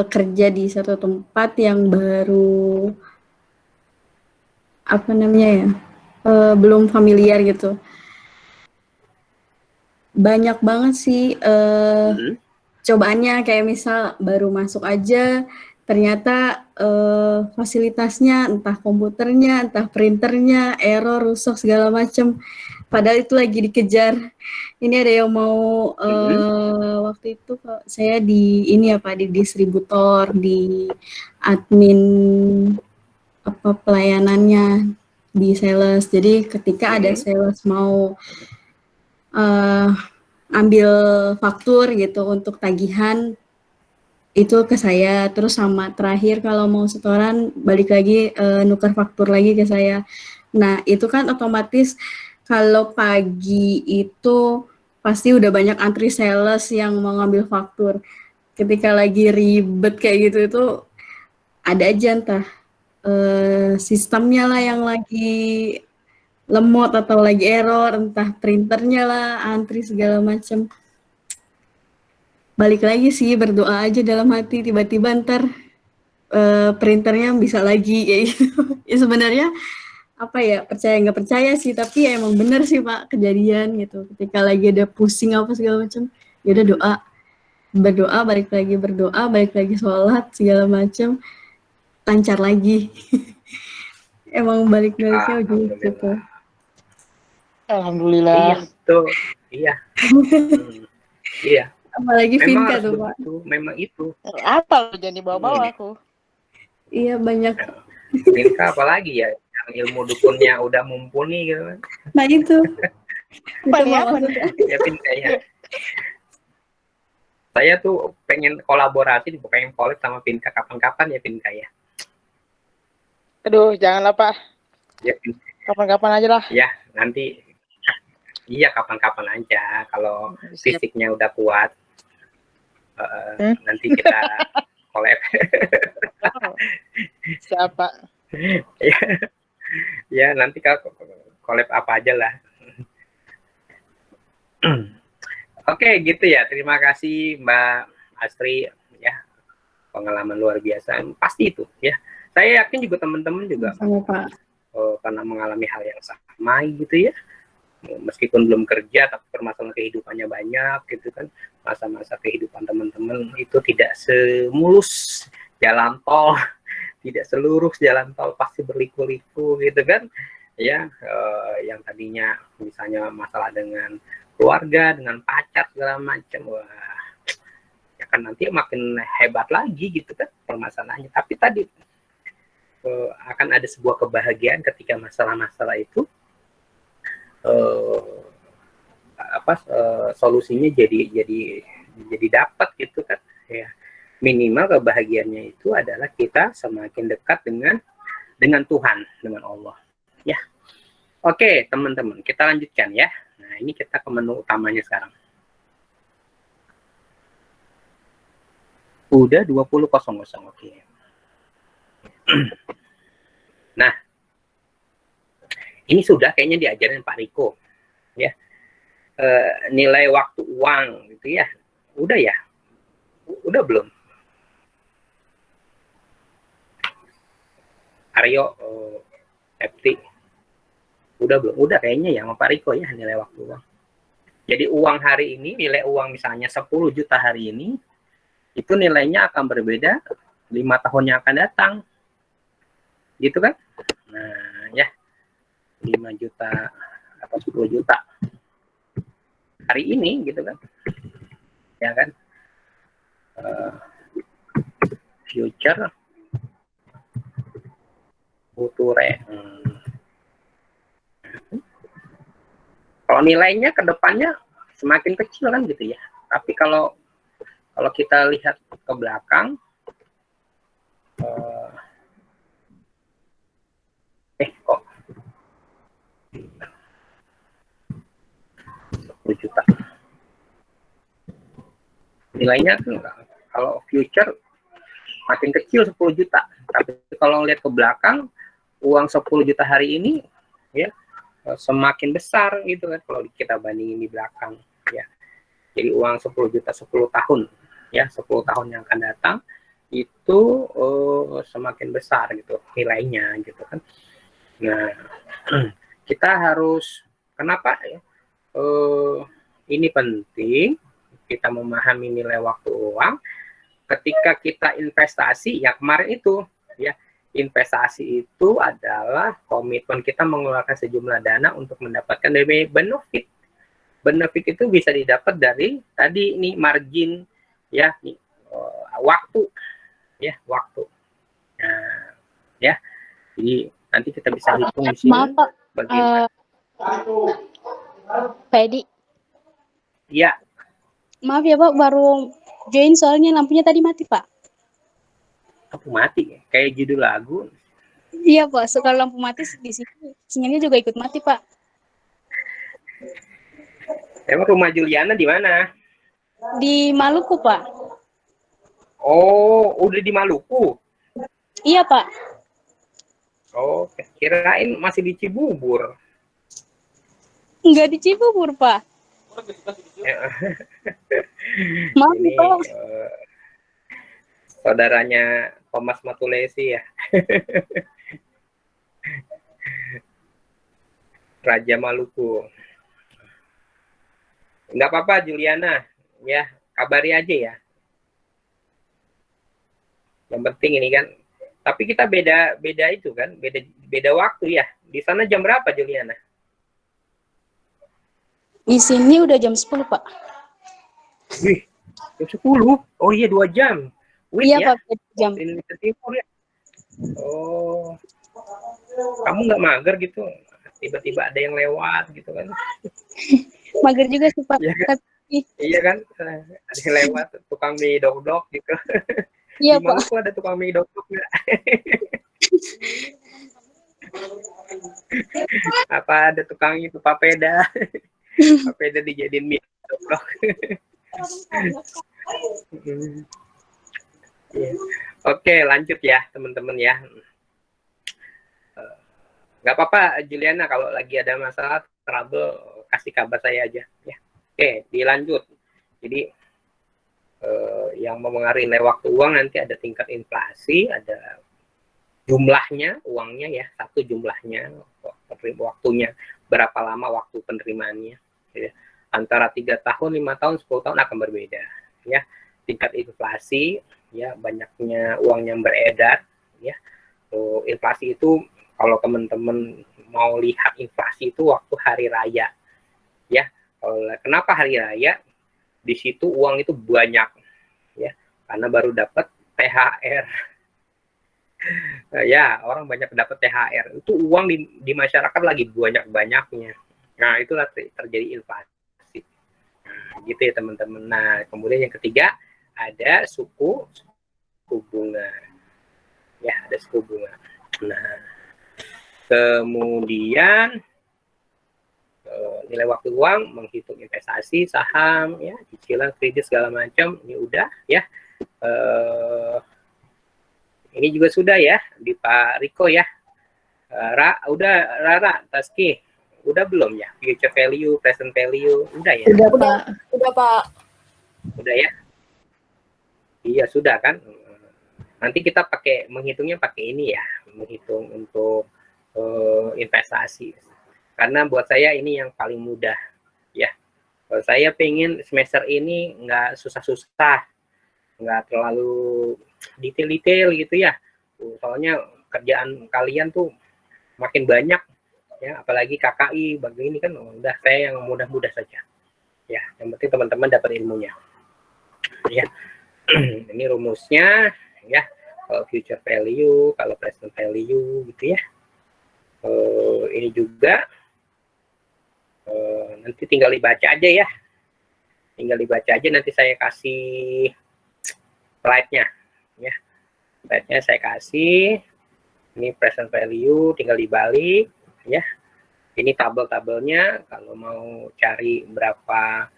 kerja di satu tempat yang baru apa namanya ya, belum familiar gitu. Banyak banget sih cobaannya, kayak misal baru masuk aja ternyata fasilitasnya, entah komputernya, entah printernya, error, rusak segala macam. Padahal itu lagi dikejar. Ini ada yang mau waktu itu saya di ini apa di distributor, di admin apa pelayanannya, di sales. Jadi ketika ada sales mau ambil faktur gitu untuk tagihan itu ke saya, terus sama terakhir kalau mau setoran balik lagi nuker faktur lagi ke saya. Nah itu kan otomatis kalau pagi itu pasti udah banyak antri sales yang mau ngambil faktur. Ketika lagi ribet kayak gitu itu ada aja entah sistemnya lah yang lagi lemot atau lagi error, entah printernya lah antri segala macam. Balik lagi sih berdoa aja dalam hati, tiba-tiba ntar printernya bisa lagi kayak gitu. Ya sebenarnya apa ya, percaya nggak percaya sih, tapi ya emang bener sih Pak kejadian gitu. Ketika lagi ada pusing apa segala macam, ya udah doa, berdoa, balik lagi sholat segala macam, lancar lagi. Emang balik-baliknya gitu. Alhamdulillah. Alhamdulillah. Iya betul. Iya. Iya. Apalagi Memang Vinka harus tuh Pak. begitu. Memang itu. Apa lu jadi bawa-bawa aku? Iya banyak. Vinka apalagi ya, yang ilmu dukunnya udah mumpuni gitu kan. Nah itu. Paling Pak apa? maksudnya. Ya Vinka ya. Saya tuh pengen kolaborasi, pengen collab sama Vinka kapan-kapan ya Vinka ya. Aduh, janganlah Pak. Ya, Kapan-kapan aja lah. ya nanti. Iya kapan-kapan aja. Kalau fisiknya udah kuat, nanti kita collab. Siapa? Ya nanti kalau collab apa aja lah. Oke gitu ya. Terima kasih Mbak Astri ya, pengalaman luar biasa. Pasti itu ya. Saya yakin juga teman-teman juga sama Pak. Karena mengalami hal yang sama gitu ya. Meskipun belum kerja tapi permasalahan kehidupannya banyak gitu kan, masa-masa kehidupan teman-teman itu tidak semulus jalan tol, tidak seluruh jalan tol pasti berliku-liku gitu kan ya. Yang tadinya misalnya masalah dengan keluarga, dengan pacar segala macam, wah ya kan nanti makin hebat lagi gitu kan permasalahannya. Tapi tadi akan ada sebuah kebahagiaan ketika masalah-masalah itu solusinya jadi dapat gitu kan ya. Minimal kebahagiaannya itu adalah kita semakin dekat dengan Tuhan, dengan Allah ya. Oke teman-teman, kita lanjutkan ya. Nah ini kita ke menu utamanya sekarang. Udah 20.00. Oke. Nah ini sudah kayaknya diajarin Pak Riko ya, nilai waktu uang gitu ya. Udah ya, udah belum Aryo, FT udah belum? Udah kayaknya ya sama Pak Riko ya, nilai waktu uang. Jadi uang hari ini, nilai uang misalnya 10 juta hari ini, itu nilainya akan berbeda 5 tahun yang akan datang gitu kan. Nah ya, 5 juta atau 10 juta hari ini gitu kan ya kan. Future future kalau nilainya ke depannya semakin kecil kan gitu ya. Tapi kalau kita lihat ke belakang, kok 10 juta nilainya kan, kalau future makin kecil 10 juta. Tapi kalau lihat ke belakang, uang 10 juta hari ini ya semakin besar gitu kan kalau kita bandingin di belakang ya. Jadi uang 10 juta 10 tahun, ya 10 tahun yang akan datang itu semakin besar gitu nilainya gitu kan. Nah, kita harus, kenapa ya? Ini penting kita memahami nilai waktu uang ketika kita investasi. Ya kemarin itu ya, investasi itu adalah komitmen kita mengeluarkan sejumlah dana untuk mendapatkan benefit. Benefit itu bisa didapat dari tadi ini margin ya, waktu ya, waktu. Nah, ya. Jadi nanti kita bisa hitung di sini. Maaf Pak, Pak Edi. Iya. Maaf ya Pak, baru join soalnya lampunya tadi mati Pak. Lampu mati, kayak judul lagu. Iya Pak, kalau lampu mati di sini sinyalnya juga ikut mati Pak. Emang rumah Juliana di mana? Di Maluku Pak. Oh, udah di Maluku. Iya Pak. Oh, kirain masih di Cibubur. Enggak di Cibubur Pak. Maaf Ini Pak. Saudaranya Thomas Matulesi ya. Raja Maluku. Enggak apa-apa Juliana, ya kabari aja ya. Yang penting ini kan, tapi kita beda itu kan, beda waktu ya. Di sana jam berapa Juliana? Di sini udah jam 10 Pak. Wih, jam 10. Oh iya 2 jam. Wih Iya ya. Pak, jam. Indonesia Timur ya. Oh, kamu nggak mager gitu? Tiba-tiba ada yang lewat gitu kan? Mager juga sih Pak. Iya kan? Iya kan? Ada yang lewat, tukang mie dok-dok gitu. Iya Di Pak. Maluku ada tukang mie dok-dok nggak? Apa ada tukang itu papeda? Papeda dijadiin mie dok-dok. Oke, lanjut ya teman-teman ya. Nggak apa-apa Juliana, kalau lagi ada masalah trouble kasih kabar saya aja ya. Oke, dilanjut. Jadi yang memengaruhi nilai waktu uang nanti ada tingkat inflasi, ada jumlahnya uangnya ya, satu jumlahnya, waktunya berapa lama waktu penerimaannya ya. Antara 3 tahun, 5 tahun, 10 tahun akan berbeda ya. Tingkat inflasi ya, banyaknya uang yang beredar ya. Inflasi itu, kalau teman-teman mau lihat inflasi itu waktu hari raya ya. Kenapa hari raya? Di situ uang itu banyak ya, karena baru dapat THR. Ya, orang banyak dapat THR. Itu uang di masyarakat lagi banyak-banyaknya. Nah, itulah terjadi inflasi. Nah, gitu ya teman-teman. Nah, kemudian yang ketiga ada suku bunga. Ya, ada suku bunga. Nah, kemudian nilai waktu uang, menghitung investasi, saham, ya, cicilan, kredit segala macam. Ini udah ya. Ini juga sudah ya di Pak Riko ya. Udah Rara, Taski, udah belum ya? Future value, present value, udah ya? Udah Pak. Udah Pak. Udah ya? Iya sudah kan. Nanti kita menghitungnya pakai ini ya, menghitung untuk investasi. Karena buat saya ini yang paling mudah ya. Saya pengen semester ini nggak susah-susah, nggak terlalu detail-detail gitu ya. Soalnya kerjaan kalian tuh makin banyak ya, apalagi KKI begini kan, udah saya yang mudah-mudah saja. Ya, yang penting teman-teman dapat ilmunya. Ya. Ini rumusnya ya. Kalau future value, kalau present value gitu ya. Ini juga nanti tinggal dibaca aja ya. Tinggal dibaca aja, nanti saya kasih slide-nya ya. Slide-nya saya kasih. Ini present value, tinggal dibalik ya. Ini tabel-tabelnya, kalau mau cari berapa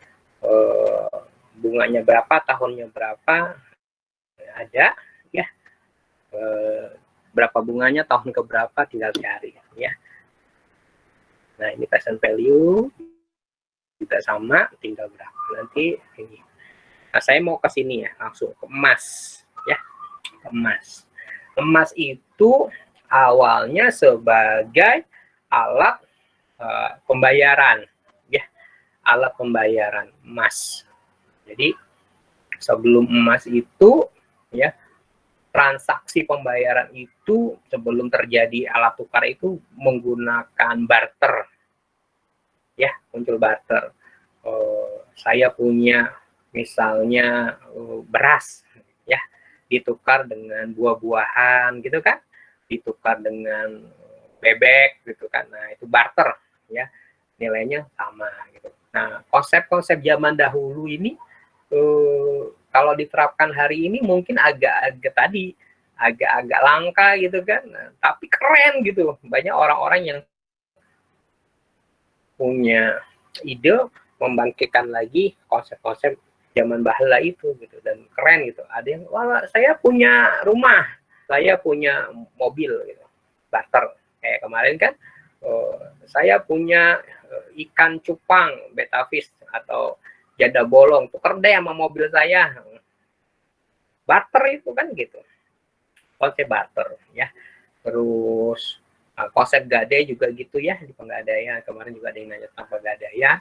bunganya berapa, tahunnya berapa, ada ya. Berapa bunganya, tahun ke berapa, tinggal cari ya. Nah, ini present value. juga sama, tinggal berapa nanti ini. Nah, saya mau ke sini ya, langsung ke emas ya, ke emas. Emas itu awalnya sebagai alat pembayaran ya, alat pembayaran emas. Jadi sebelum emas itu ya, transaksi pembayaran itu sebelum terjadi alat tukar itu menggunakan barter ya, muncul barter. Saya punya misalnya beras ya, ditukar dengan buah-buahan gitu kan, ditukar dengan bebek gitu kan. Nah, itu barter ya, nilainya sama gitu. Nah, konsep-konsep zaman dahulu ini kalau diterapkan hari ini mungkin agak-agak tadi agak-agak langka gitu kan. Nah, tapi keren gitu. Banyak orang-orang yang punya ide membangkitkan lagi konsep-konsep zaman bahla itu gitu, dan keren gitu. Ada yang, wah saya punya rumah, saya punya mobil gitu, barter. Kayak kemarin kan saya punya ikan cupang betafish atau janda bolong, tuker deh sama mobil saya, barter itu kan gitu, konsep barter ya. Terus konsep gadai juga gitu ya, di Penggadaian kemarin juga ada yang nanya tentang Penggadaian.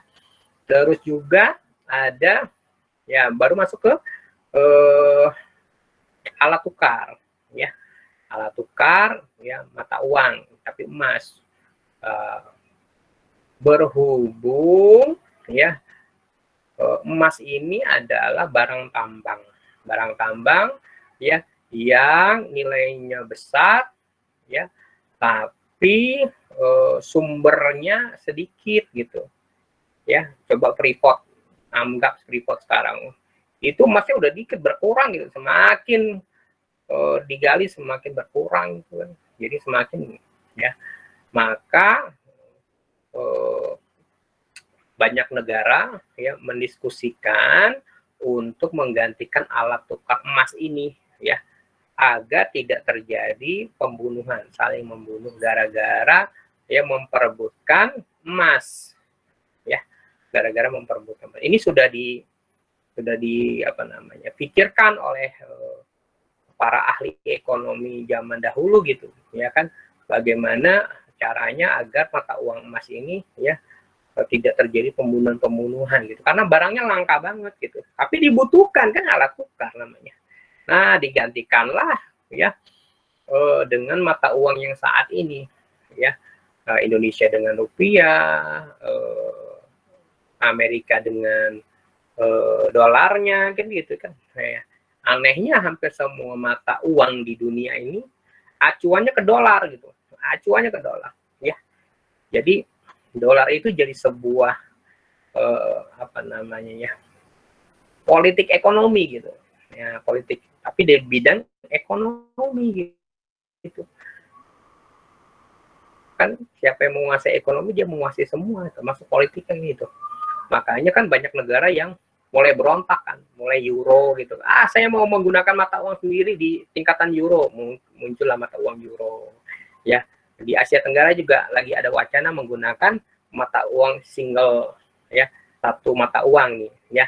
Terus juga ada ya, baru masuk ke alat tukar ya, alat tukar ya, mata uang tapi emas. Berhubung ya, emas ini adalah barang tambang ya, yang nilainya besar ya, tapi sumbernya sedikit gitu ya. Coba Freeport, anggap Freeport sekarang itu emasnya udah dikit, berkurang gitu, semakin digali semakin berkurang gitu kan. Jadi semakin ya, maka banyak negara ya mendiskusikan untuk menggantikan alat tukar emas ini ya, agar tidak terjadi pembunuhan, saling membunuh gara-gara ya memperebutkan emas ya, gara-gara memperebutkan emas. Ini sudah di apa namanya, pikirkan oleh para ahli ekonomi zaman dahulu gitu ya kan, bagaimana caranya agar mata uang emas ini ya tidak terjadi pembunuhan gitu, karena barangnya langka banget gitu, tapi dibutuhkan kan alat tukar namanya. Nah, digantikanlah ya dengan mata uang yang saat ini ya, Indonesia dengan rupiah, Amerika dengan dolarnya kan gitu kan. Nah, anehnya hampir semua mata uang di dunia ini acuannya ke dolar gitu, acuannya ke dolar ya. Jadi dolar itu jadi sebuah apa namanya ya, politik ekonomi gitu ya, politik tapi di bidang ekonomi gitu kan. Siapa yang menguasai ekonomi, dia menguasai semua termasuk politik kan gitu. Makanya kan banyak negara yang mulai berontak kan, mulai euro gitu, saya mau menggunakan mata uang sendiri di tingkatan euro, muncullah mata uang euro ya. Di Asia Tenggara juga lagi ada wacana menggunakan mata uang single ya, satu mata uang nih ya,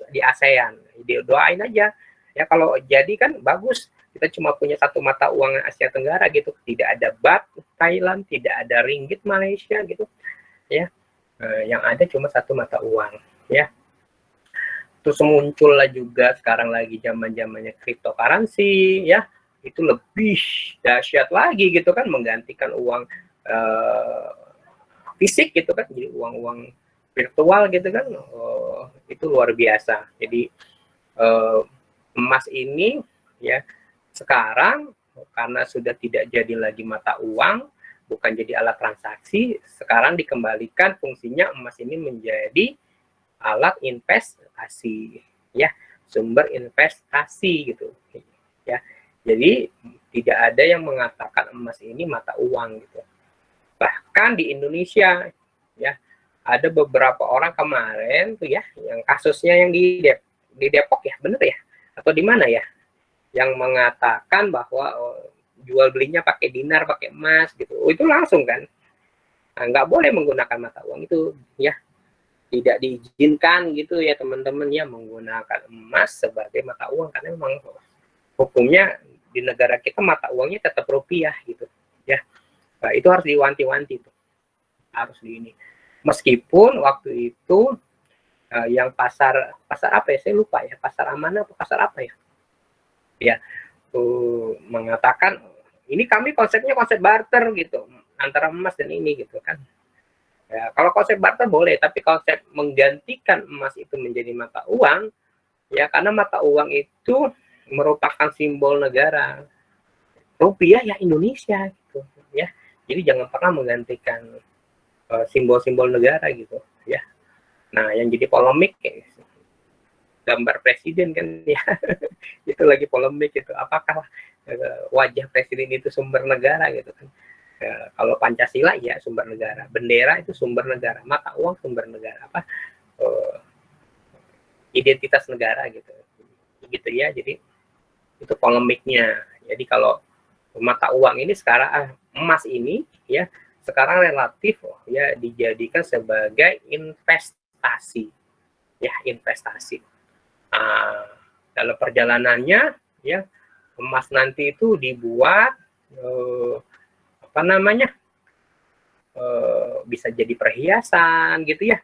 di ASEAN. Doain aja ya, kalau jadi kan bagus, kita cuma punya satu mata uang Asia Tenggara gitu, tidak ada baht Thailand, tidak ada ringgit Malaysia gitu ya, yang ada cuma satu mata uang ya. Terus muncullah juga sekarang lagi zaman-zamannya cryptocurrency ya, itu lebih dahsyat lagi gitu kan, menggantikan uang fisik gitu kan, jadi uang-uang virtual gitu kan. Itu luar biasa. Jadi emas ini ya sekarang karena sudah tidak jadi lagi mata uang, bukan jadi alat transaksi, sekarang dikembalikan fungsinya emas ini menjadi alat investasi ya, sumber investasi gitu ya. Jadi tidak ada yang mengatakan emas ini mata uang gitu. Bahkan di Indonesia ya, ada beberapa orang kemarin tuh ya, yang kasusnya yang di Depok ya, bener ya, atau di mana ya, yang mengatakan bahwa jual belinya pakai dinar, pakai emas gitu. Itu langsung kan, nggak boleh menggunakan mata uang itu ya. tidak diizinkan gitu ya teman-teman ya menggunakan emas sebagai mata uang, karena memang hukumnya di negara kita mata uangnya tetap rupiah gitu ya. Nah, itu harus diwanti-wanti tuh, harus di ini. Meskipun waktu itu yang pasar apa ya, saya lupa ya, pasar Amanah atau pasar apa ya, ya mengatakan ini kami konsepnya konsep barter gitu antara emas dan ini gitu kan. Ya, kalau konsep barter boleh, tapi konsep menggantikan emas itu menjadi mata uang, ya karena mata uang itu merupakan simbol negara. Rupiah ya Indonesia gitu ya. Jadi jangan pernah menggantikan simbol-simbol negara gitu ya. Nah, yang jadi polemik gambar presiden kan ya. Itu lagi polemik itu. Apakah wajah presiden itu sumber negara gitu kan. Ya, kalau Pancasila ya sumber negara, bendera itu sumber negara, mata uang sumber negara, apa identitas negara gitu ya. Jadi itu polemiknya. Jadi kalau mata uang ini sekarang emas ini ya sekarang relatif ya dijadikan sebagai investasi ya, investasi. Dalam perjalanannya ya emas nanti itu dibuat apa namanya, bisa jadi perhiasan gitu ya,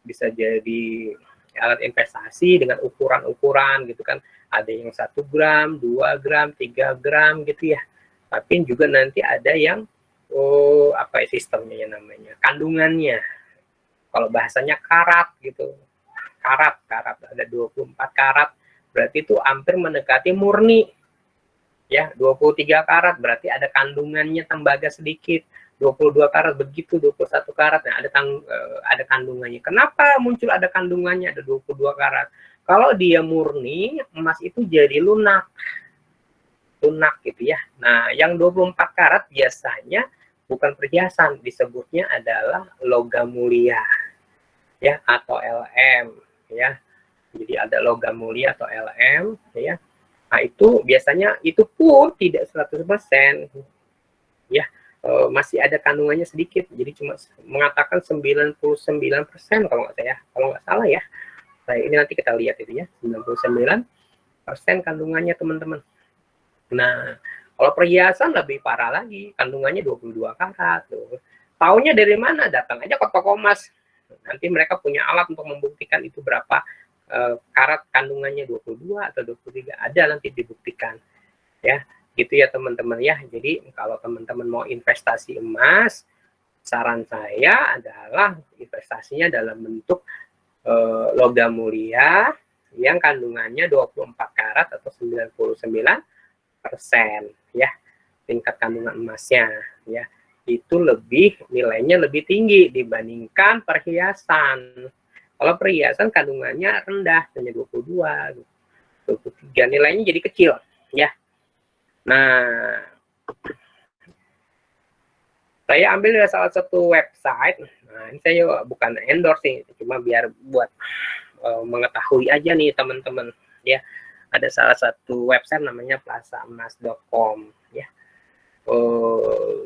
bisa jadi alat investasi dengan ukuran-ukuran gitu kan, ada yang 1 gram, 2 gram, 3 gram gitu ya, tapi juga nanti ada yang apa ya sistemnya namanya, kandungannya, kalau bahasanya karat gitu, karat ada 24 karat, berarti itu hampir mendekati murni ya. 23 karat berarti ada kandungannya tembaga sedikit, 22 karat begitu, 21 karat nah ada kandungannya. Kenapa muncul ada kandungannya, ada 22 karat? Kalau dia murni emas itu jadi lunak gitu ya. Nah, yang 24 karat biasanya bukan perhiasan, disebutnya adalah logam mulia ya atau LM ya. Jadi ada logam mulia atau LM ya. Nah, itu biasanya itu pun tidak 100% ya, masih ada kandungannya sedikit. Jadi cuma mengatakan 99% kalau nggak salah ya. Nah, ini nanti kita lihat itu ya, 99% kandungannya teman-teman. Nah, kalau perhiasan lebih parah lagi, kandungannya 22 karat tuh. Taunya dari mana? Datang aja ke toko emas. Nanti mereka punya alat untuk membuktikan itu berapa karat kandungannya, 22 atau 23, ada nanti dibuktikan ya gitu ya teman-teman ya. Jadi kalau teman-teman mau investasi emas, saran saya adalah investasinya dalam bentuk logam mulia yang kandungannya 24 karat atau 99% ya, tingkat kandungan emasnya ya, itu nilainya lebih tinggi dibandingkan perhiasan. Kalau perhiasan kandungannya rendah, hanya 22, 23, nilainya jadi kecil ya. Nah, saya ambil dari salah satu website. Nah, ini saya bukan endorse sih, cuma biar buat mengetahui aja nih teman-teman ya. Ada salah satu website namanya plazaemas.com ya.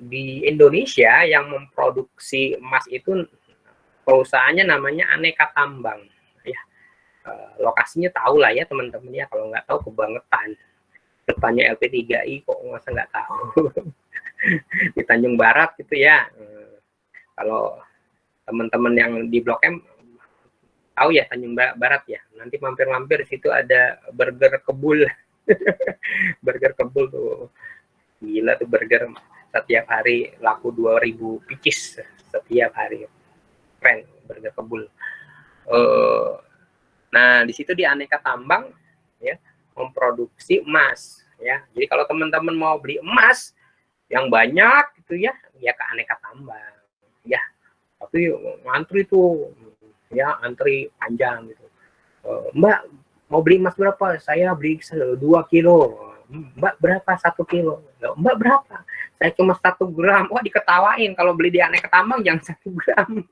Di Indonesia yang memproduksi emas itu perusahaannya namanya Aneka Tambang ya. Lokasinya tahu lah ya teman-teman ya, kalau nggak tahu kebangetan, depannya LP3I kok masa nggak tahu. Di Tanjung Barat gitu ya. Kalau teman-teman yang di Blok M tahu ya Tanjung Barat ya, nanti mampir-mampir situ ada burger kebul. Burger kebul tuh gila tuh, burger setiap hari laku 2000 picis setiap hari, keren burger kebul. Nah di situ di Aneka Tambang ya memproduksi emas ya. Jadi kalau teman-teman mau beli emas yang banyak gitu ya ke Aneka Tambang ya, tapi ngantri tuh ya, antri panjang gitu. Mbak mau beli emas berapa? Saya beli 2 kilo. Mbak berapa 1 kilo? Mbak berapa? Saya cuma 1 gram. Wah, diketawain kalau beli di Aneka Tambang jangan 1 gram.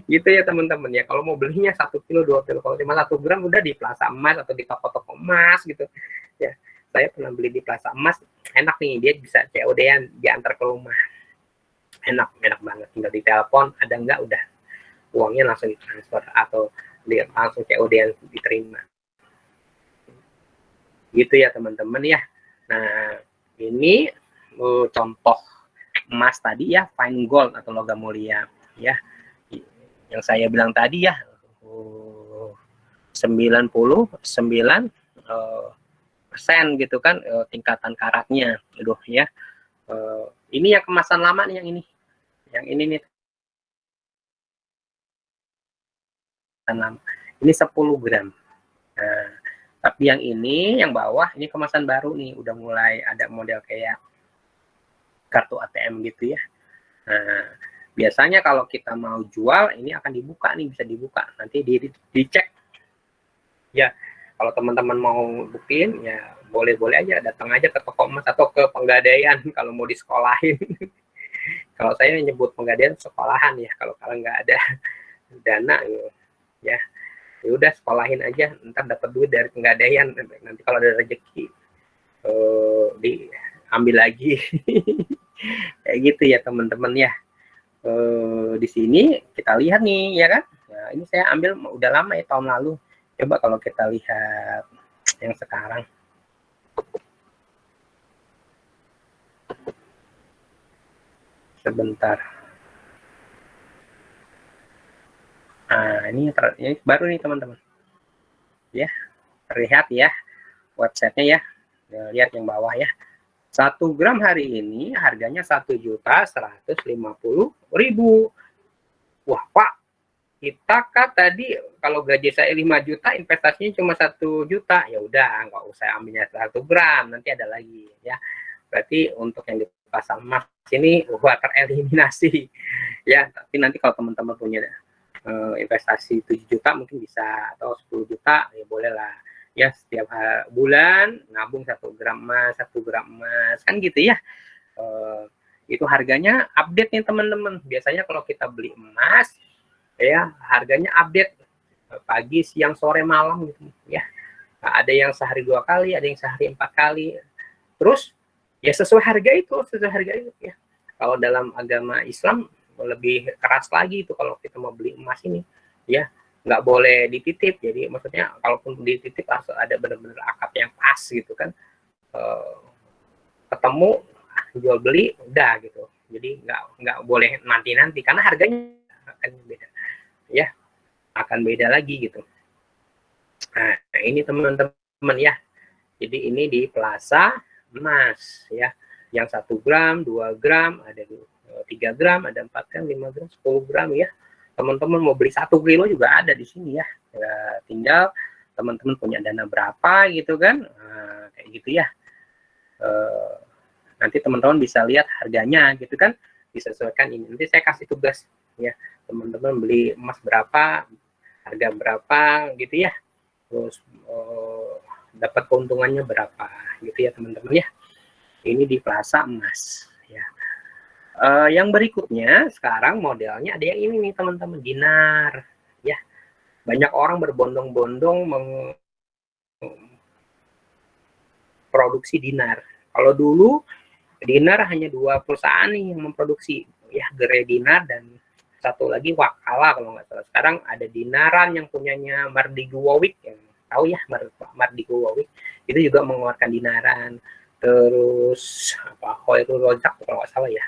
Gitu ya teman-teman ya. Kalau mau belinya 1 kilo, 2 kilo, kalau cuma 1 gram udah di Plaza Emas atau di toko-toko emas gitu ya. Saya pernah beli di Plaza Emas, enak nih, dia bisa COD-an diantar ke rumah. Enak banget, tinggal ditelepon ada enggak udah uangnya langsung ditransfer atau langsung COD yang diterima. Gitu ya teman-teman ya. Nah, ini contoh emas tadi ya, fine gold atau logam mulia ya. Yang saya bilang tadi ya, 99% gitu kan tingkatan karatnya. Aduh ya. Ini yang kemasan lama nih, yang ini. Yang ini nih. Ini 10 gram. Nah, tapi yang ini, yang bawah, ini kemasan baru nih. Udah mulai ada model kayak kartu ATM gitu ya. Nah, biasanya kalau kita mau jual, ini akan dibuka nih, bisa dibuka. Nanti dicek. Ya, kalau teman-teman mau buktiin, ya boleh-boleh aja. Datang aja ke toko emas atau ke Penggadaian kalau mau disekolahin. Kalau saya nyebut Penggadaian sekolahan ya, kalau nggak ada dana ya udah sekolahin aja, ntar dapat duit dari Penggadaian, nanti kalau ada rezeki diambil lagi. Kayak gitu ya teman-teman ya. Di sini kita lihat nih ya kan, nah, ini saya ambil udah lama ya, tahun lalu. Coba kalau kita lihat yang sekarang, sebentar. Nah, ini baru nih teman-teman. Ya, terlihat ya websitenya ya. Lihat yang bawah ya. 1 gram hari ini harganya 1.150.000. Wah, Pak, kita kan tadi kalau gaji saya 5 juta, investasinya cuma 1 juta. Ya udah, nggak usah ambilnya 1 gram, nanti ada lagi ya. Berarti untuk yang di pasar emas ini tereliminasi ya. Tapi nanti kalau teman-teman punya investasi 7 juta mungkin bisa, atau 10 juta ya boleh lah ya, setiap bulan nabung 1 gram emas, 1 gram emas kan gitu ya. Itu harganya update nih teman-teman. Biasanya kalau kita beli emas ya harganya update pagi, siang, sore, malam gitu ya. Nah, ada yang sehari 2 kali, ada yang sehari 4 kali. Terus ya sesuai harga itu ya. Kalau dalam agama Islam lebih keras lagi itu kalau kita mau beli emas ini ya, nggak boleh dititip. Jadi maksudnya kalaupun dititip harus ada benar-benar akad yang pas gitu kan, ketemu jual beli udah gitu. Jadi nggak boleh nanti karena harganya akan beda ya, akan beda lagi gitu. Nah, ini teman-teman ya, jadi ini di Plaza Emas ya, yang 1 gram, 2 gram, ada 3 gram, ada 4 gram, 5 gram, 10 gram ya. Teman-teman mau beli 1 kilo juga ada di sini ya. Ya tinggal teman-teman punya dana berapa gitu kan. Nah, kayak gitu ya. Nanti teman-teman bisa lihat harganya gitu kan, disesuaikan ini. Nanti saya kasih tugas ya, teman-teman beli emas berapa, harga berapa gitu ya. Terus dapat keuntungannya berapa gitu ya teman-teman ya. Ini di Plaza Emas ya. Yang berikutnya sekarang modelnya ada yang ini nih teman-teman, dinar ya. Banyak orang berbondong-bondong memproduksi dinar. Kalau dulu dinar hanya 2 perusahaan nih yang memproduksi ya, Gerai Dinar dan satu lagi Wakala kalau nggak salah. Sekarang ada Dinaran yang punyanya Mardi Guwawik, yang tahu ya Mardi Guwawik, itu juga mengeluarkan dinaran. Terus apa, Khairul Rozak kalau nggak salah ya,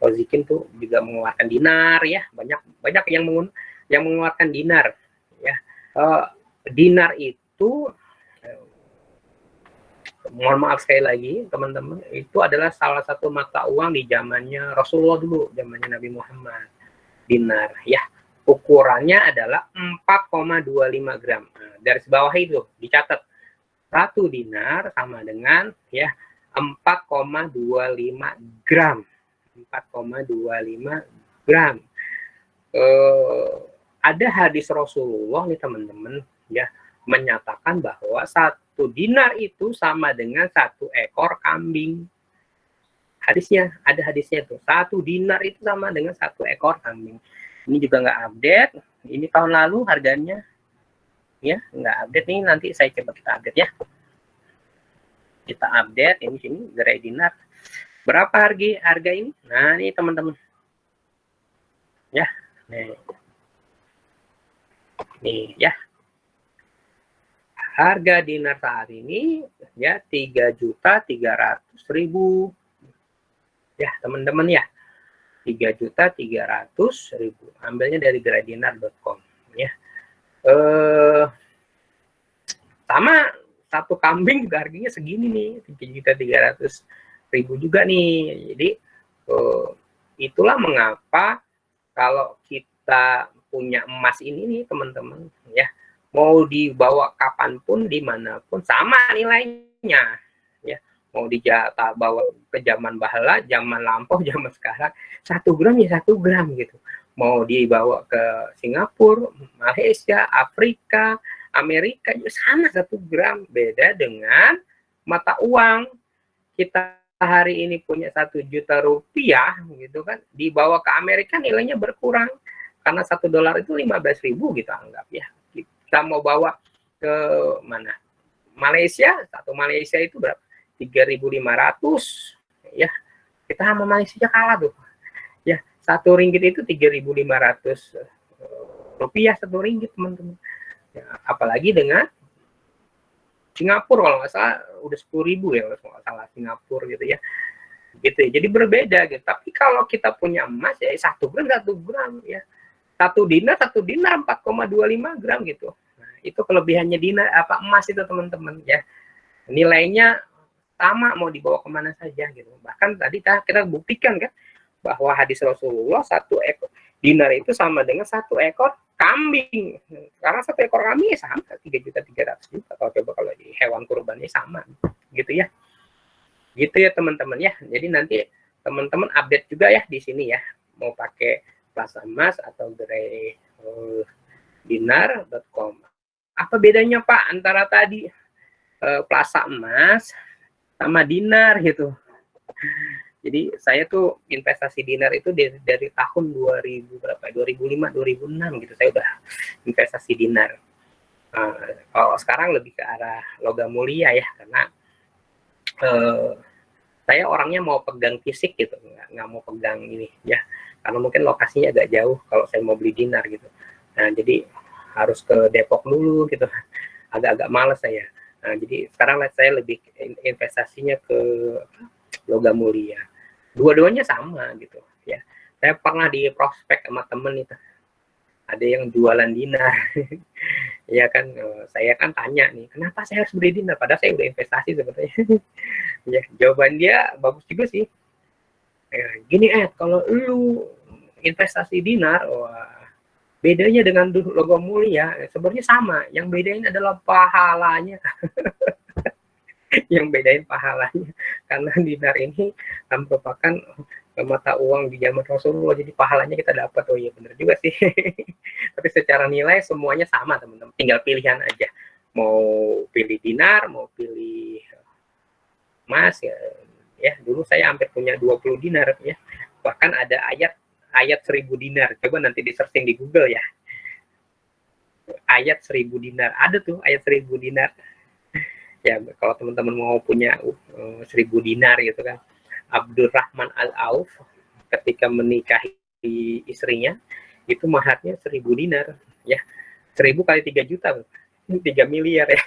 Rozikin tuh juga mengeluarkan dinar ya. Banyak yang mengeluarkan dinar ya. Dinar itu mohon maaf sekali lagi teman-teman, itu adalah salah satu mata uang di zamannya Rasulullah dulu, zamannya Nabi Muhammad. Dinar ya, ukurannya adalah 4,25 gram. Nah, garis bawah itu dicatat, 1 dinar sama dengan ya 4,25 gram. 4,25 gram. Ada hadis Rasulullah nih teman-teman ya, menyatakan bahwa 1 dinar itu sama dengan 1 ekor kambing. Hadisnya, ada hadisnya tuh. 1 dinar itu sama dengan 1 ekor kambing. Ini juga nggak update. Ini tahun lalu harganya. Ya, nggak update nih. Nanti saya coba kita update ya. Kita update. Ini sini gerai dinar. Berapa harga ini? Nah, ini teman-teman. Ya, nih. Nih ya, harga dinar saat ini ya 3.300.000 ya teman-teman ya, 3.300.000, ambilnya dari gradinar.com ya. Sama satu kambing juga harganya segini nih, 3.300.000 juga nih. Jadi itulah mengapa kalau kita punya emas ini nih teman-teman ya, mau dibawa kapanpun dimanapun sama nilainya ya. Mau dijata bawa ke zaman bahala, zaman lampau, zaman sekarang 1 gram ya 1 gram gitu. Mau dibawa ke Singapura, Malaysia, Afrika, Amerika juga sama 1 gram. Beda dengan mata uang. Kita hari ini punya 1 juta rupiah gitu kan, dibawa ke Amerika nilainya berkurang karena 1 dolar itu 15.000 gitu anggap ya. Kita mau bawa ke mana? Malaysia, 1 Malaysia itu berapa? 3.500 ya. Kita sama Malaysia kalah tuh. Ya, 1 ringgit itu 3.500 rupiah 1 ringgit teman-teman. Ya, apalagi dengan Singapura kalau nggak salah udah 10.000 ya kalau nggak salah Singapura gitu ya. Gitu ya. Jadi berbeda gitu. Tapi kalau kita punya emas ya 1 gram 1 gram ya. 1 dinar 4,25 gram gitu. Nah, itu kelebihannya dinar emas itu teman-teman ya. Nilainya sama mau dibawa kemana saja gitu. Bahkan tadi kita buktikan kan bahwa hadis Rasulullah 1 ekor dinar itu sama dengan 1 ekor kambing. Karena 1 ekor kambing ya sama 3.300.000 kalau coba kalau hewan kurbannya sama gitu ya. Gitu ya teman-teman ya. Jadi nanti teman-teman update juga ya di sini ya. Mau pakai Plaza Emas atau gradinar.com. Apa bedanya Pak antara tadi Plaza Emas sama dinar gitu. Jadi saya tuh investasi dinar itu dari tahun 2000 berapa? 2005, 2006 gitu saya udah investasi dinar. Kalau sekarang lebih ke arah logam mulia ya, karena saya orangnya mau pegang fisik gitu, nggak mau pegang ini ya, karena mungkin lokasinya agak jauh kalau saya mau beli dinar gitu. Nah jadi harus ke Depok dulu gitu, agak-agak males saya. Nah jadi sekarang saya lebih investasinya ke logam mulia. Dua-duanya sama gitu ya. Saya pernah di prospek sama temen itu, ada yang jualan dinar. Ya kan, saya kan tanya nih, kenapa saya harus beli dinar? Padahal saya udah investasi sebenarnya. Ya, jawaban dia bagus juga sih. Ya, gini kalau lu investasi dinar, wah, bedanya dengan logam mulia sebenarnya sama. Yang bedain adalah pahalanya. Yang bedain pahalanya, karena dinar ini merupakan mata uang di zaman Rasulullah, jadi pahalanya kita dapat. Oh iya benar juga sih. Tapi secara nilai semuanya sama teman-teman, tinggal pilihan aja, mau pilih dinar mau pilih emas ya. Dulu saya hampir punya 20 dinar ya, bahkan ada ayat 1.000 dinar, coba nanti di searching di Google ya, ayat 1.000 dinar, ada tuh ayat 1.000 dinar. Ya kalau teman-teman mau punya 1.000 dinar gitu kan. Abdurrahman Al-Auf ketika menikahi istrinya itu maharnya 1.000 dinar ya. 1.000 kali 3 juta 3 miliar ya.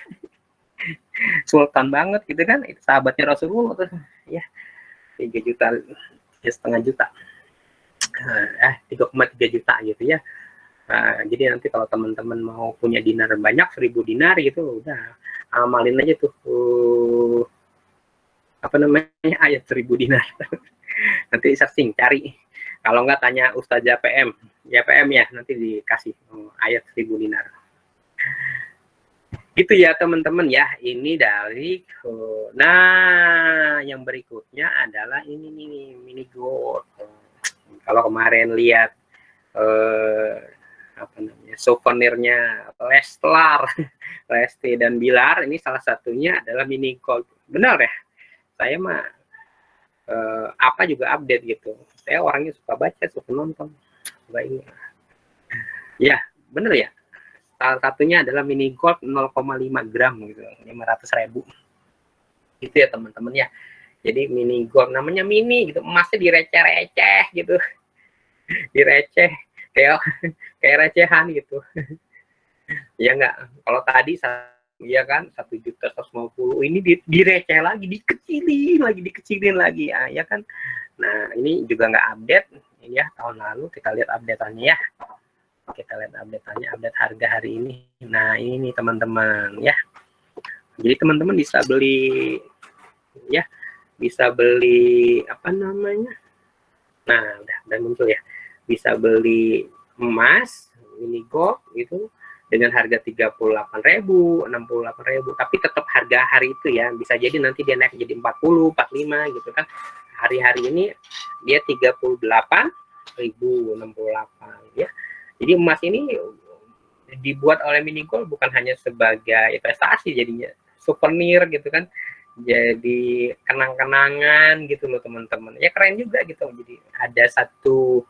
Sultan banget gitu kan, itu sahabatnya Rasulullah tuh ya. 3 juta ya, setengah juta 3,3 juta gitu ya. Nah, jadi nanti kalau teman-teman mau punya dinar banyak 1.000 dinar gitu, udah amalin aja tuh apa namanya ayat 1.000 dinar. Nanti searching cari, kalau nggak tanya Ustazah PM ya, PM ya, nanti dikasih ayat 1.000 dinar gitu ya teman-teman ya. Ini dari nah yang berikutnya adalah ini nih, mini gold. Kalau kemarin lihat apa namanya, souvenirnya Leslar, Lesti dan Bilar, ini salah satunya adalah mini gold. Benar ya, saya mah apa juga update gitu. Saya orangnya suka baca, suka nonton, suka ini. Ya bener ya, salah satunya adalah mini gold 0,5 gram gitu, 500.000 itu ya teman-teman ya. Jadi mini gold namanya mini gitu, emasnya direceh-receh gitu, direceh kayak recehan gitu. Ya enggak, kalau tadi ya kan 1.150.000 ini direceh lagi, dikecilin lagi ya kan. Nah ini juga nggak update ya tahun lalu, kita lihat update-annya ya. Kita lihat update harga hari ini. Nah ini teman-teman ya, jadi teman-teman bisa beli ya, bisa beli apa namanya, nah udah muncul ya, bisa beli emas mini gold itu dengan harga 38.000, 68.000, tapi tetap harga hari itu ya, bisa jadi nanti dia naik jadi 40, 45 gitu kan. Hari-hari ini dia 38.068 ya. Jadi emas ini dibuat oleh mini gold bukan hanya sebagai investasi, jadinya souvenir gitu kan, jadi kenang-kenangan gitu loh teman-teman ya, keren juga gitu. Jadi ada satu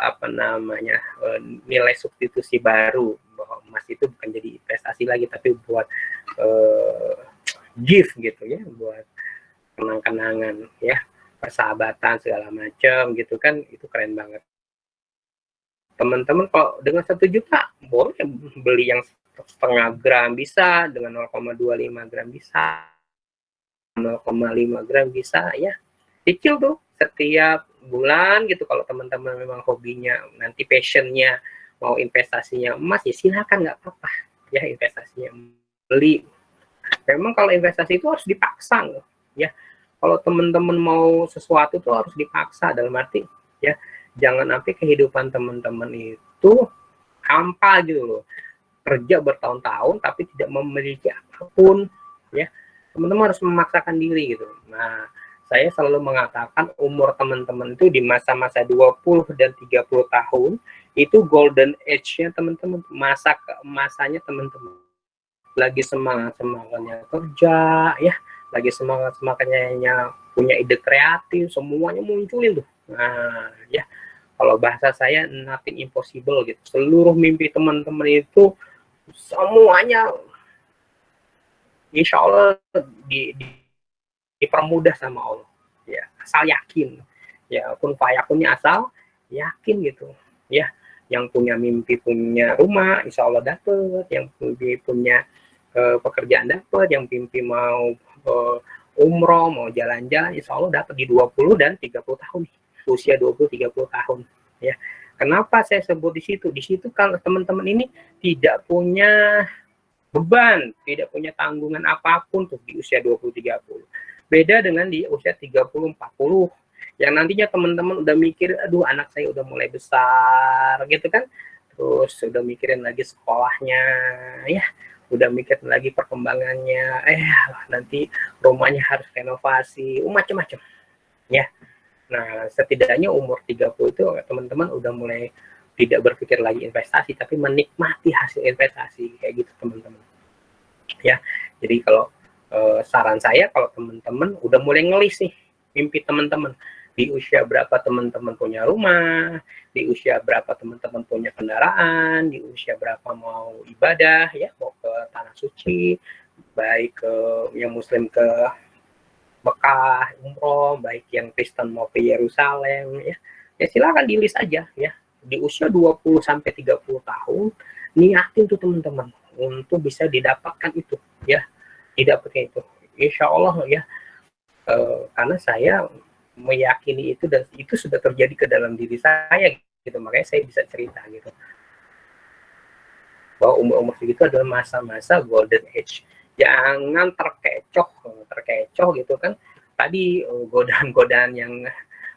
apa namanya nilai substitusi baru bahwa emas itu bukan jadi investasi lagi tapi buat gift gitu ya, buat kenang-kenangan ya, persahabatan segala macam gitu kan. Itu keren banget teman-teman. Kalau dengan 1 juta boleh beli yang setengah gram bisa, dengan 0,25 gram bisa, 0,5 gram bisa ya, kecil tuh setiap bulan gitu. Kalau teman-teman memang hobinya nanti passionnya mau investasinya emas ya silakan, nggak apa-apa ya investasinya beli. Memang kalau investasi itu harus dipaksa ya, kalau teman-teman mau sesuatu tuh harus dipaksa, dalam arti ya jangan sampai kehidupan teman-teman itu hampa gitu loh, kerja bertahun-tahun tapi tidak memiliki apapun ya. Teman-teman harus memaksakan diri gitu. Nah saya selalu mengatakan umur teman-teman itu di masa-masa 20 dan 30 tahun itu golden age-nya teman-teman, masa keemasannya teman-teman. Lagi semangat-semangatnya kerja ya, lagi semangat-semangatnya punya ide kreatif, semuanya munculin tuh. Nah ya, kalau bahasa saya nothing impossible gitu. Seluruh mimpi teman-teman itu semuanya insya Allah dipermudah sama Allah ya, asal yakin ya, kun fayakunnya asal yakin gitu ya. Yang punya mimpi punya rumah insya Allah dapet, yang punya pekerjaan dapet, yang mimpi mau umroh mau jalan-jalan insya Allah dapet di 20 dan 30 tahun, usia 20-30 tahun ya. Kenapa saya sebut di situ kalau teman-teman ini tidak punya beban, tidak punya tanggungan apapun tuh di usia 20-30. Beda dengan di usia 30-40 yang nantinya teman-teman udah mikir, aduh anak saya udah mulai besar gitu kan, terus udah mikirin lagi sekolahnya ya, udah mikirin lagi perkembangannya, nanti rumahnya harus renovasi, macam-macam ya. Nah setidaknya umur 30 itu teman-teman udah mulai tidak berpikir lagi investasi tapi menikmati hasil investasi kayak gitu teman-teman ya. Jadi kalau saran saya, kalau teman-teman udah mulai ngelis nih mimpi teman-teman, di usia berapa teman-teman punya rumah, di usia berapa teman-teman punya kendaraan, di usia berapa mau ibadah ya, mau ke tanah suci, baik ke yang muslim ke Mekah umroh, baik yang Kristen mau ke Yerusalem ya, ya silakan di list aja ya. Di usia 20-30 tahun niatin tuh teman-teman untuk bisa didapatkan itu ya, didapatkan itu insya Allah ya. Karena saya meyakini itu dan itu sudah terjadi ke dalam diri saya gitu, makanya saya bisa cerita gitu bahwa umur-umur segitu adalah masa-masa golden age. Jangan terkecoh gitu kan, tadi godaan-godaan yang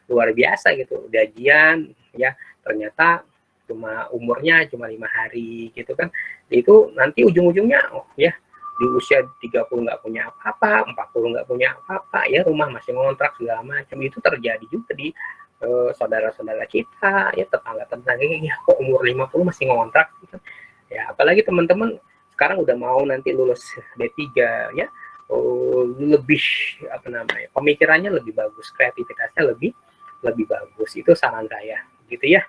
luar biasa gitu, gajian ya ternyata cuma umurnya cuma 5 hari gitu kan, itu nanti ujung-ujungnya ya di usia 30 nggak punya apa-apa, 40 nggak punya apa-apa ya, rumah masih ngontrak segala macam. Itu terjadi juga di saudara-saudara kita ya, tetangga-tetangga ya, kok umur 50 masih ngontrak gitu ya. Apalagi teman-teman sekarang udah mau nanti lulus D3 ya, lebih apa namanya, pemikirannya lebih bagus, kreativitasnya lebih bagus. Itu saran saya gitu ya.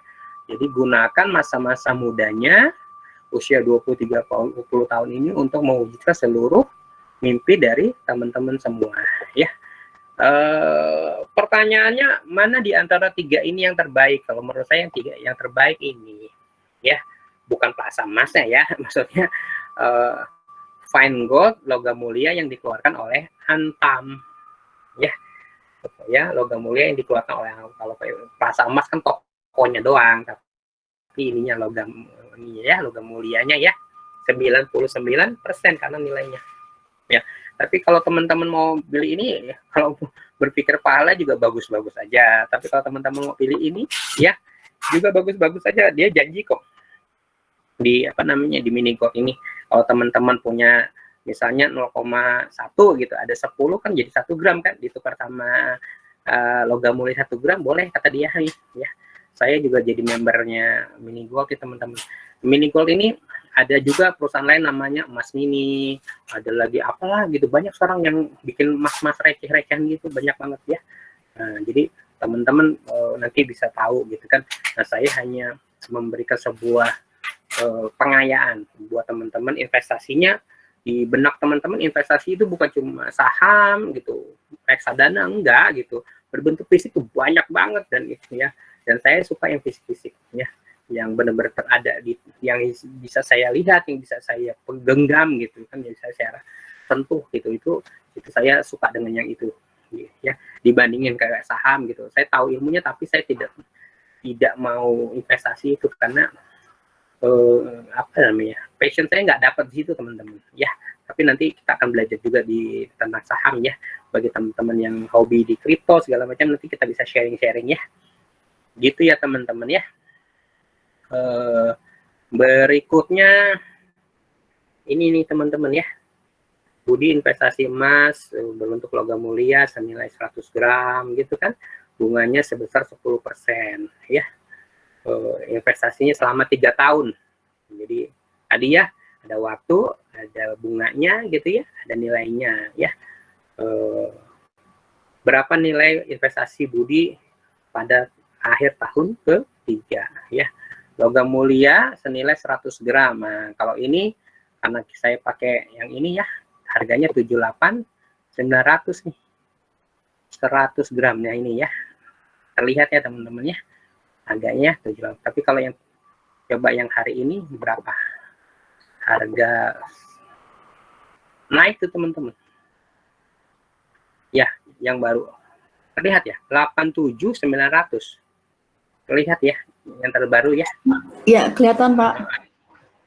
Jadi gunakan masa-masa mudanya usia 23-40 tahun ini untuk mewujudkan seluruh mimpi dari teman-teman semua ya. Pertanyaannya, mana di antara 3 ini yang terbaik? Kalau menurut saya yang terbaik ini ya. bukan plaza emasnya ya, maksudnya fine gold logam mulia yang dikeluarkan oleh Antam ya, logam mulia yang dikeluarkan oleh Antam. Kalau plaza emas kan tokonya doang, tapi ininya logam ini ya, logam mulianya ya 99% karena nilainya ya. Tapi kalau teman-teman mau beli ini ya, kalau berpikir pahala juga bagus-bagus aja, tapi kalau teman-teman mau pilih ini ya juga bagus-bagus aja, dia janji kok di di mini gold ini. Kalau teman-teman punya misalnya 0,1 gitu, ada 10 kan jadi 1 gram kan, ditukar sama logam mulia 1 gram boleh kata dia ya. Saya juga jadi membernya mini gold ya teman-teman. Mini gold ini ada juga perusahaan lain namanya Emas Mini, ada lagi apalah gitu, banyak sekarang yang bikin emas-emas receh-recehan gitu, banyak banget ya. Nah, jadi teman-teman nanti bisa tahu gitu kan. Nah, saya hanya memberikan sebuah pengayaan buat teman-teman, investasinya di benak teman-teman. Investasi itu bukan cuma saham gitu, reksadana enggak gitu, berbentuk fisik itu banyak banget dan itu ya. Dan saya suka yang fisik-fisik ya, yang benar-benar terada di, yang bisa saya lihat, yang bisa saya genggam gitu kan, yang saya sentuh gitu, itu saya suka dengan yang itu ya, dibandingin kayak saham gitu. Saya tahu ilmunya tapi saya tidak mau investasi itu karena apa namanya, passion saya nggak dapat di situ teman-teman ya. Tapi nanti kita akan belajar juga di tentang saham ya, bagi teman-teman yang hobi di kripto segala macam, nanti kita bisa sharing-sharing ya gitu ya teman-teman ya. Berikutnya ini nih teman-teman ya, Budi investasi emas berbentuk logam mulia senilai 100 gram gitu kan, bunganya sebesar 10% ya. Investasinya selama 3 tahun. Jadi tadi ya, ada waktu, ada bunganya gitu ya, ada nilainya ya. Berapa nilai investasi Budi pada akhir tahun ketiga ya. Logam mulia senilai 100 gram. Nah, kalau ini karena saya pakai yang ini ya, harganya 78.900 nih. 100 gramnya ini ya. Terlihat ya teman-teman ya. Harganya 78. Tapi kalau yang coba yang hari ini berapa? Harga naik tuh teman-teman. Ya, yang baru. Terlihat ya, 87.900. Terlihat ya, yang terbaru ya. Iya, kelihatan Pak.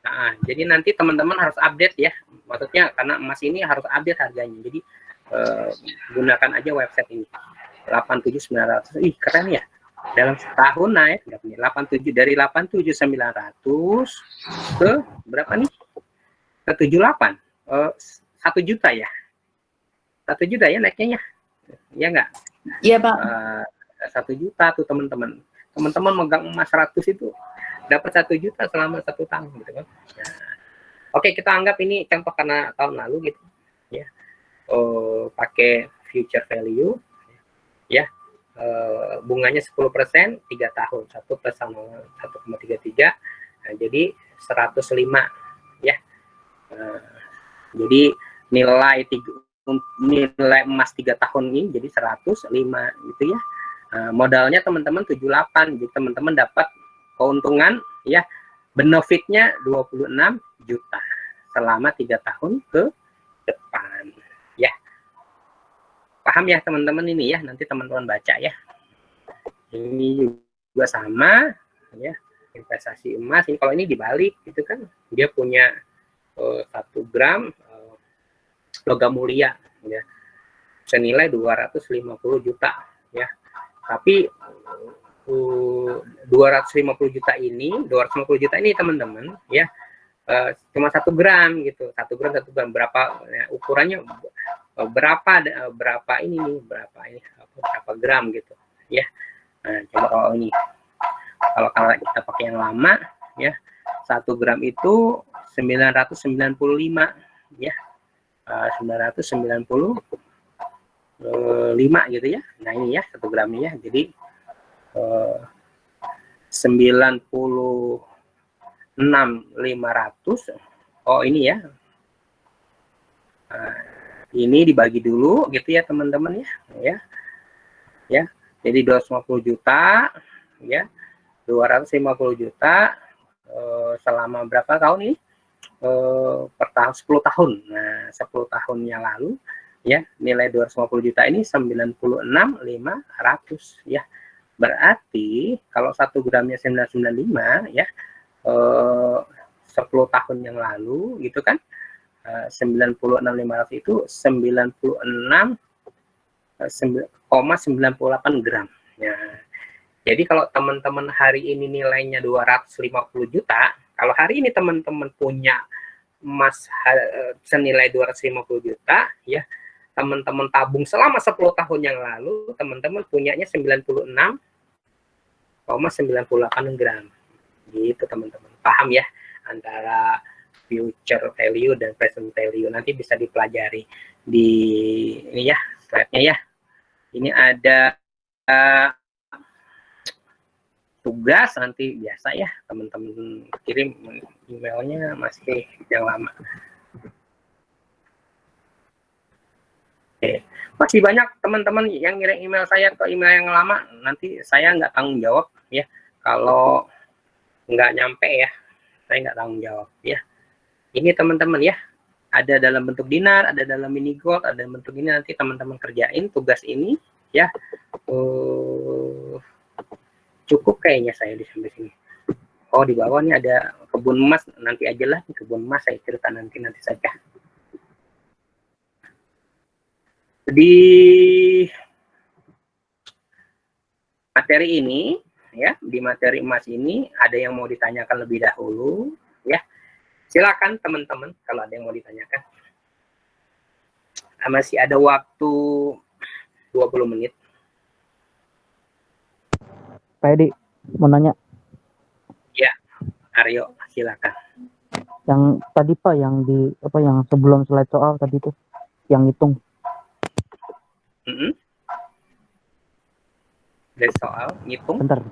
Nah, jadi nanti teman-teman harus update ya. Maksudnya karena emas ini harus update harganya. Jadi gunakan aja website ini. 87.900. Ih, keren ya. Dalam setahun naik 87, dari 87.900 ke berapa nih? Ke 78. 1 juta ya. 1 juta ya naiknya ya. Iya enggak? Iya, Pak. 1 juta tuh teman-teman. Teman-teman megang emas 100 itu dapat 1 juta selama 1 tahun gitu kan. Nah, oke, kita anggap ini contoh karena tahun lalu gitu ya. Pakai future value ya. Bunganya 10%, 3 tahun, 1 plus 1,33, nah, jadi 105 ya. Jadi nilai emas 3 tahun ini jadi 105 gitu ya. Modalnya teman-teman 78, jadi teman-teman dapat keuntungan ya, benefitnya 26 juta selama 3 tahun ke depan ya. Paham ya teman-teman ini ya, nanti teman-teman baca ya. Ini juga sama ya, investasi emas ini, kalau ini dibalik gitu kan, dia punya 1 gram logam mulia ya, senilai 250 juta ya. Tapi 250 juta ini teman-teman ya, cuma 1 gram gitu, 1 gram berapa ya, ukurannya berapa ini nih, berapa gram gitu ya. Nah, coba kalau ini, kalau kita pakai yang lama ya, 1 gram itu 995 ya, 995 gitu ya. Nah ini ya 1 gramnya ya, jadi 96.500. Oh ini ya, ini dibagi dulu gitu ya teman-teman ya. Jadi 250 juta ya, 250 juta selama berapa tahun ini? Per tahun 10 tahun. Nah, 10 tahun yang lalu ya, nilai 250 juta ini 96.500 ya. Berarti kalau 1 gramnya 995 ya, 10 tahun yang lalu gitu kan, 96.500 itu 96,98 gram. Ya. Jadi kalau teman-teman hari ini nilainya 250 juta, kalau hari ini teman-teman punya emas senilai 250 juta, ya, teman-teman tabung selama 10 tahun yang lalu, teman-teman punyanya 96,98 gram. Gitu teman-teman. Paham ya antara future value dan present value. Nanti bisa dipelajari di ini ya, slide-nya ya. Ini ada tugas nanti biasa ya, teman-teman kirim emailnya masih yang lama. Oke. Masih banyak teman-teman yang ngirim email saya ke email yang lama, nanti saya nggak tanggung jawab ya. Kalau nggak nyampe ya, saya nggak tanggung jawab ya. Ini teman-teman ya, ada dalam bentuk dinar, ada dalam mini gold, ada dalam bentuk ini, nanti teman-teman kerjain tugas ini ya. Cukup kayaknya saya di sampai sini. Oh, di bawah nih ada kebun emas, nanti aja lah kebun emas saya cerita nanti saja. Di materi ini ya, di materi emas ini ada yang mau ditanyakan lebih dahulu ya. Silakan teman-teman kalau ada yang mau ditanyakan. Masih ada waktu 20 menit. Pak Edi, mau nanya. Ya, Aryo, silakan. Yang tadi Pak, yang di apa, yang sebelum slide soal tadi itu, yang hitung. Dari soal ngitung. Bentar.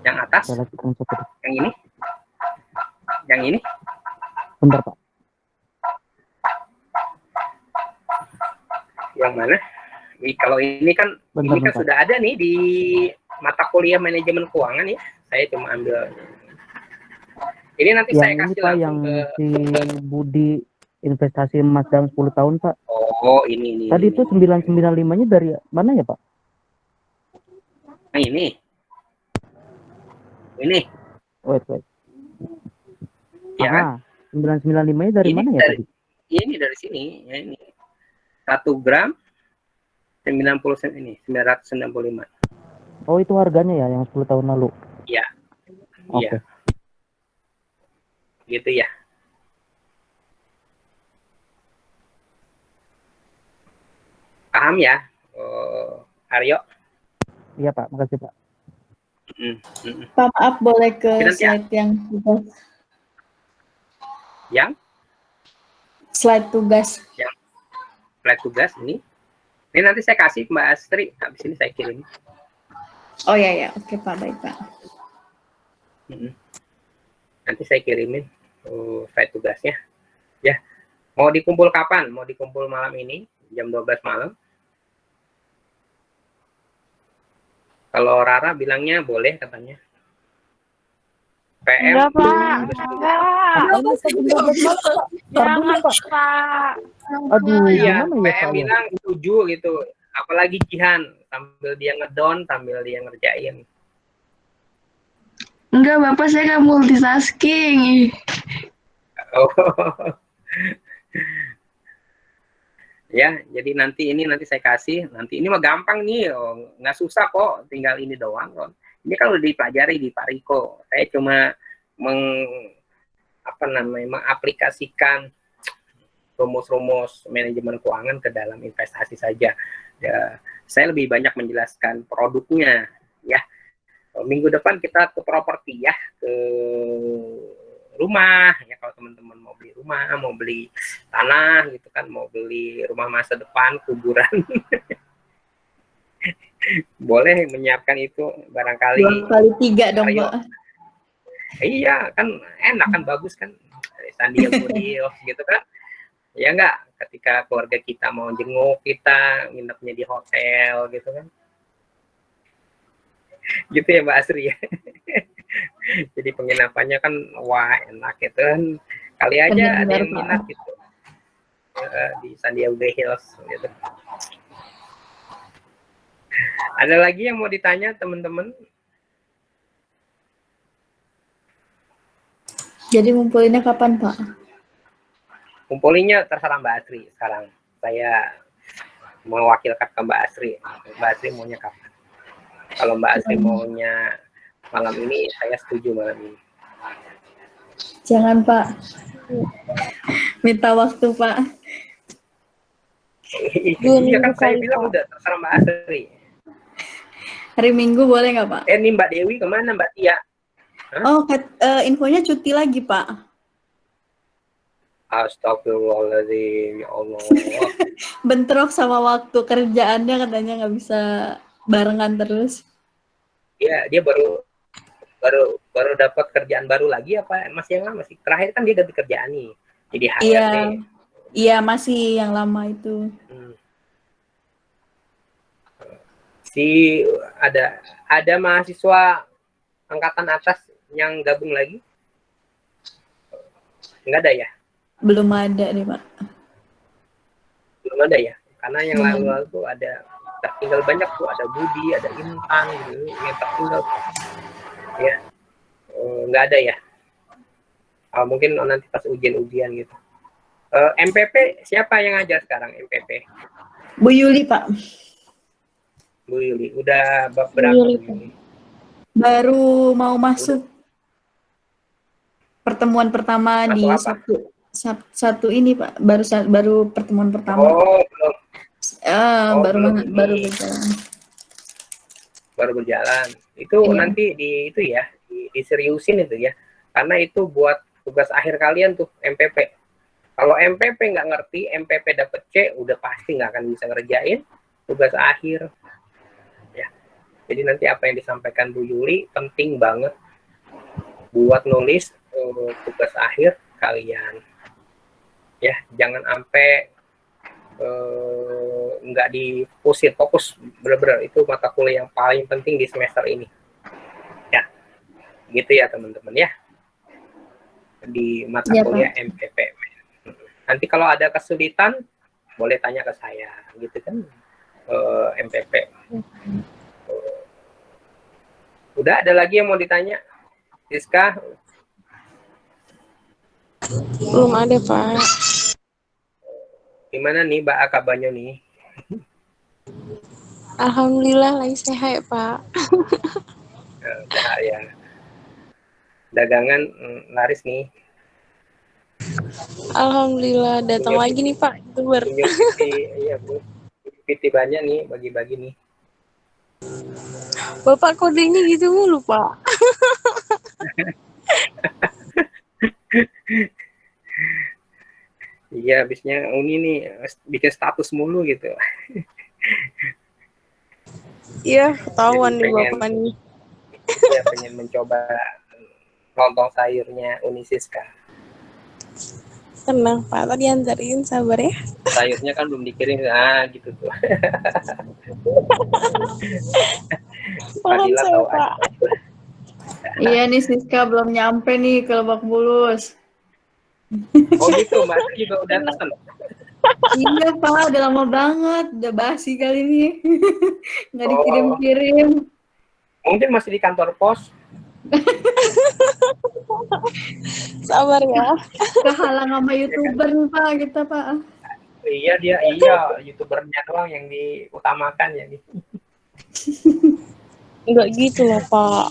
Yang atas. Saya lanjutkan satu. Yang ini. Yang ini. Bentar Pak. Yang mana? Kalau ini kan, Bentar. sudah ada nih di mata kuliah manajemen keuangan ya. Saya cuma ambil. Ini nanti yang saya kasih ini Pak, langsung yang ke si Budi investasi emas dalam 10 tahun Pak. Oh, ini. Tadi itu 995-nya dari mana ya Pak? Nah, ini. Wait. Ya kan? 995-nya dari Ini mana ya tadi? Ini dari sini. Ya, ini. 1 gram 90 ini 995. Oh, itu harganya ya yang 10 tahun lalu. Iya. Oke. Iya. Gitu ya. Paham ya, Aryo? Iya Pak, makasih Pak. Pak, maaf, boleh ke Nanti ya. slide yang tugas. Yang? Slide tugas. Slide tugas ini. Ini nanti saya kasih Mbak Astri, habis ini saya kirim. Oh ya, oke Pak, baik Pak. Nanti saya kirimin slide tugasnya. Ya, mau dikumpul kapan? Mau dikumpul malam ini jam 12 malam. Kalau Rara bilangnya boleh katanya. PM. Enggak, Pak. Jangan, Pak. Aduh, Iya, gimana ya PM Pak? bilang setuju gitu. Apalagi Jihan, sambil dia ngedon, sambil dia ngerjain. Enggak, Bapak, saya nggak multitasking. Oh. Ya, jadi nanti saya kasih. Nanti ini mah gampang nih, nggak susah kok, tinggal ini doang kok. Ini kan udah dipelajari di Pak Riko. Saya cuma mengaplikasikan rumus-rumus manajemen keuangan ke dalam investasi saja. Ya, saya lebih banyak menjelaskan produknya. Ya, minggu depan kita ke properti ya, ke rumah ya, kalau teman-teman mau beli rumah, mau beli tanah gitu kan, mau beli rumah masa depan, kuburan. Boleh menyiapkan itu barangkali 2 kali 3 dong Aryo. Pak. Iya kan, enak kan, bagus kan, Sandiaga gitu kan ya, enggak, ketika keluarga kita mau jenguk kita, nginepnya di hotel gitu kan, gitu ya Mbak Asri ya. Jadi penginapannya kan wah enak gitu kan. Kali aja ada Benar-benar, yang Pak. minat gitu di Sandiaga Hills gitu. Ada lagi yang mau ditanya teman-teman? Jadi ngumpulinnya kapan, Pak? Kumpulinya terserah Mbak Asri sekarang. Saya mewakilkan ke Mbak Asri. Mbak Asri maunya kapan? Kalau Mbak Asri maunya malam ini, saya setuju malam ini. Jangan, Pak. Minta waktu, Pak. Iya kan saya bilang udah terserah Mbak Asri. Hari Minggu boleh nggak, Pak? Ini Mbak Dewi kemana Mbak Tia? Hah? Oh, infonya cuti lagi, Pak. Astagfirullahaladzim, ya Allah. Bentrok sama waktu kerjaannya, katanya nggak bisa barengan terus. Iya, dia baru dapat kerjaan baru lagi apa masih yang lama sih? Terakhir kan dia ganti kerjaan nih. Jadi HRD. Iya, masih yang lama itu. Si ada mahasiswa angkatan atas yang gabung lagi? Enggak ada ya? Belum ada nih, Pak. Belum ada ya? Karena yang lalu-lalu tuh ada tertinggal banyak tuh, ada Budi, ada Intan gitu, yang tertinggal. Ya, nggak ada ya? Mungkin nanti pas ujian-ujian gitu. MPP siapa yang ngajar sekarang MPP? Bu Yuli, Pak. Bu Yuli, udah berapa Bu Yuli, Bu Yuli? Baru mau masuk pertemuan pertama Masuk di apa? Sabtu ini, Pak. Baru pertemuan pertama. Oh, belum. Baru belum berjalan. Baru berjalan. Itu Iya. nanti itu ya, diseriusin itu ya. Karena itu buat tugas akhir kalian tuh MPP. Kalau MPP nggak ngerti, MPP dapet C, udah pasti nggak akan bisa ngerjain tugas akhir. Ya. Jadi nanti apa yang disampaikan Bu Yuli penting banget buat nulis tugas akhir kalian. Ya, jangan sampai nggak dipusir, fokus bener-bener itu mata kuliah yang paling penting di semester ini. Ya, gitu ya teman-teman ya. Di mata kuliah Pak. MPP. Nanti kalau ada kesulitan boleh tanya ke saya, gitu kan, MPP. Udah ada lagi yang mau ditanya, Rizka? Belum ada, Pak. Gimana nih Mbak kabarnya nih? Alhamdulillah lagi sehat, Pak. Sehat ya. Dagangan laris nih. Alhamdulillah datang lagi nih, Pak. YouTuber. Iya Bu. PT banyak nih bagi-bagi nih. Bapak kodenya gitu mulu, Pak. Iya, habisnya Uni nih bikin status mulu gitu. Iya, ketahuan nih pengen, Bapak nih. Iya, pengen mencoba lontong sayurnya Uni Siska. Tenang, Pak. Tadi antarin, sabar ya. Sayurnya kan belum dikirim, gitu tuh. Paham Fadila saya, tahu Pak. aja. Iya nih, Siska belum nyampe nih ke Lebak Bulus. Oh gitu, Mbak Asri juga udah pesen. Iya, Pak, udah lama banget, udah basi kali ini. Nggak dikirim-kirim. Mungkin masih di kantor pos. Sabar ya. Kehalang sama YouTuber nih, Pak, kita, Pak. Iya, YouTubernya doang yang diutamakan ya nih. Enggak gitu loh, Pak.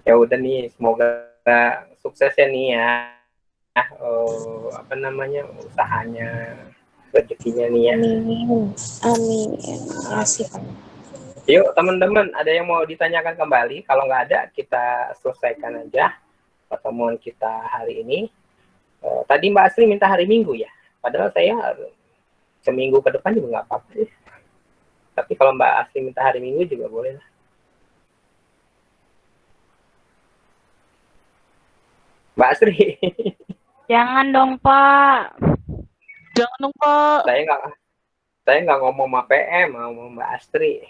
Ya udah nih, semoga sukses ya nih ya. Usahanya, rezekinya nih ya. Amin. Makasih, Pak. Yuk teman-teman, ada yang mau ditanyakan kembali? Kalau nggak ada, kita selesaikan aja pertemuan kita hari ini. Tadi Mbak Asri minta hari Minggu ya, padahal saya seminggu ke depan juga nggak apa-apa ya. Tapi kalau Mbak Asri minta hari Minggu juga boleh lah. Mbak Asri. Jangan dong, Pak. Jangan dong, Pak. Saya nggak ngomong sama PM, mau Mbak Astri.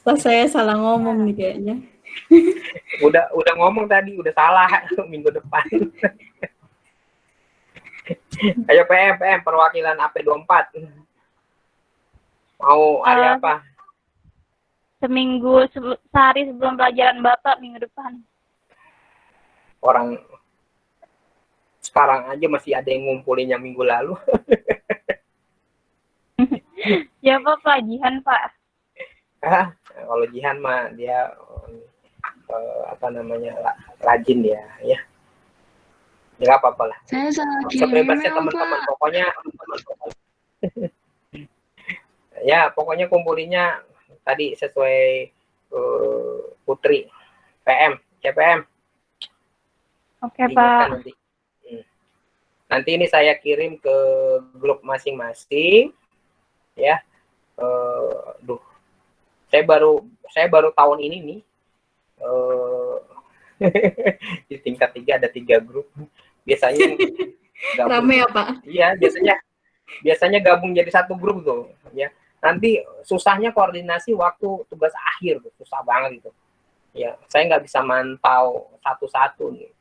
Pas saya salah ngomong nih kayaknya. Udah ngomong tadi, udah salah minggu depan. Ayo PM perwakilan AP24. Mau hari apa? Sehari sebelum pelajaran Bapak minggu depan. Orang sekarang aja masih ada yang ngumpulinnya minggu lalu. Siapa Pak? Jihan Pak. Kalau Jihan mah dia rajin dia ya. Ya nggak apa-apa lah. Saya salah Sebebasnya kirim teman-teman, Pak. pokoknya ya pokoknya kumpulinya tadi sesuai Putri PM, CPM. Oke Ingatkan Pak. nanti. Nanti ini saya kirim ke grup masing-masing ya. Saya baru tahun ini nih di tingkat 3 ada 3 grup. Biasanya Rame ya Pak? Iya, biasanya gabung jadi satu grup tuh ya. Nanti susahnya koordinasi waktu tugas akhir tuh, susah banget itu. Ya, saya nggak bisa mantau satu-satu nih.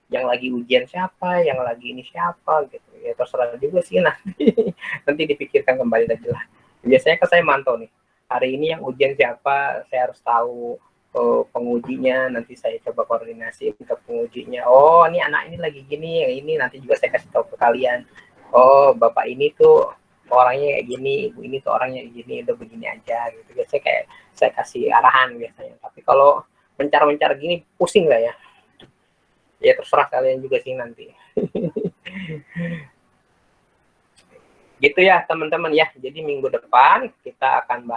Yang lagi ujian siapa, yang lagi ini siapa gitu. Ya terserah juga sih nanti dipikirkan kembali lagi lah. Biasanya kan saya mantau nih. Hari ini yang ujian siapa, saya harus tahu pengujinya, nanti saya coba koordinasi ke pengujinya. Oh, ini anak ini lagi gini, yang ini nanti juga saya kasih tahu ke kalian. Oh, bapak ini tuh orangnya kayak gini, ibu ini tuh orangnya kayak gini, udah begini aja gitu. Biasanya kayak saya kasih arahan biasanya. Tapi kalau mencar-mencar gini pusing lah ya. Ya terserah kalian juga sih nanti. Gitu ya teman-teman ya. Jadi minggu depan kita akan bahas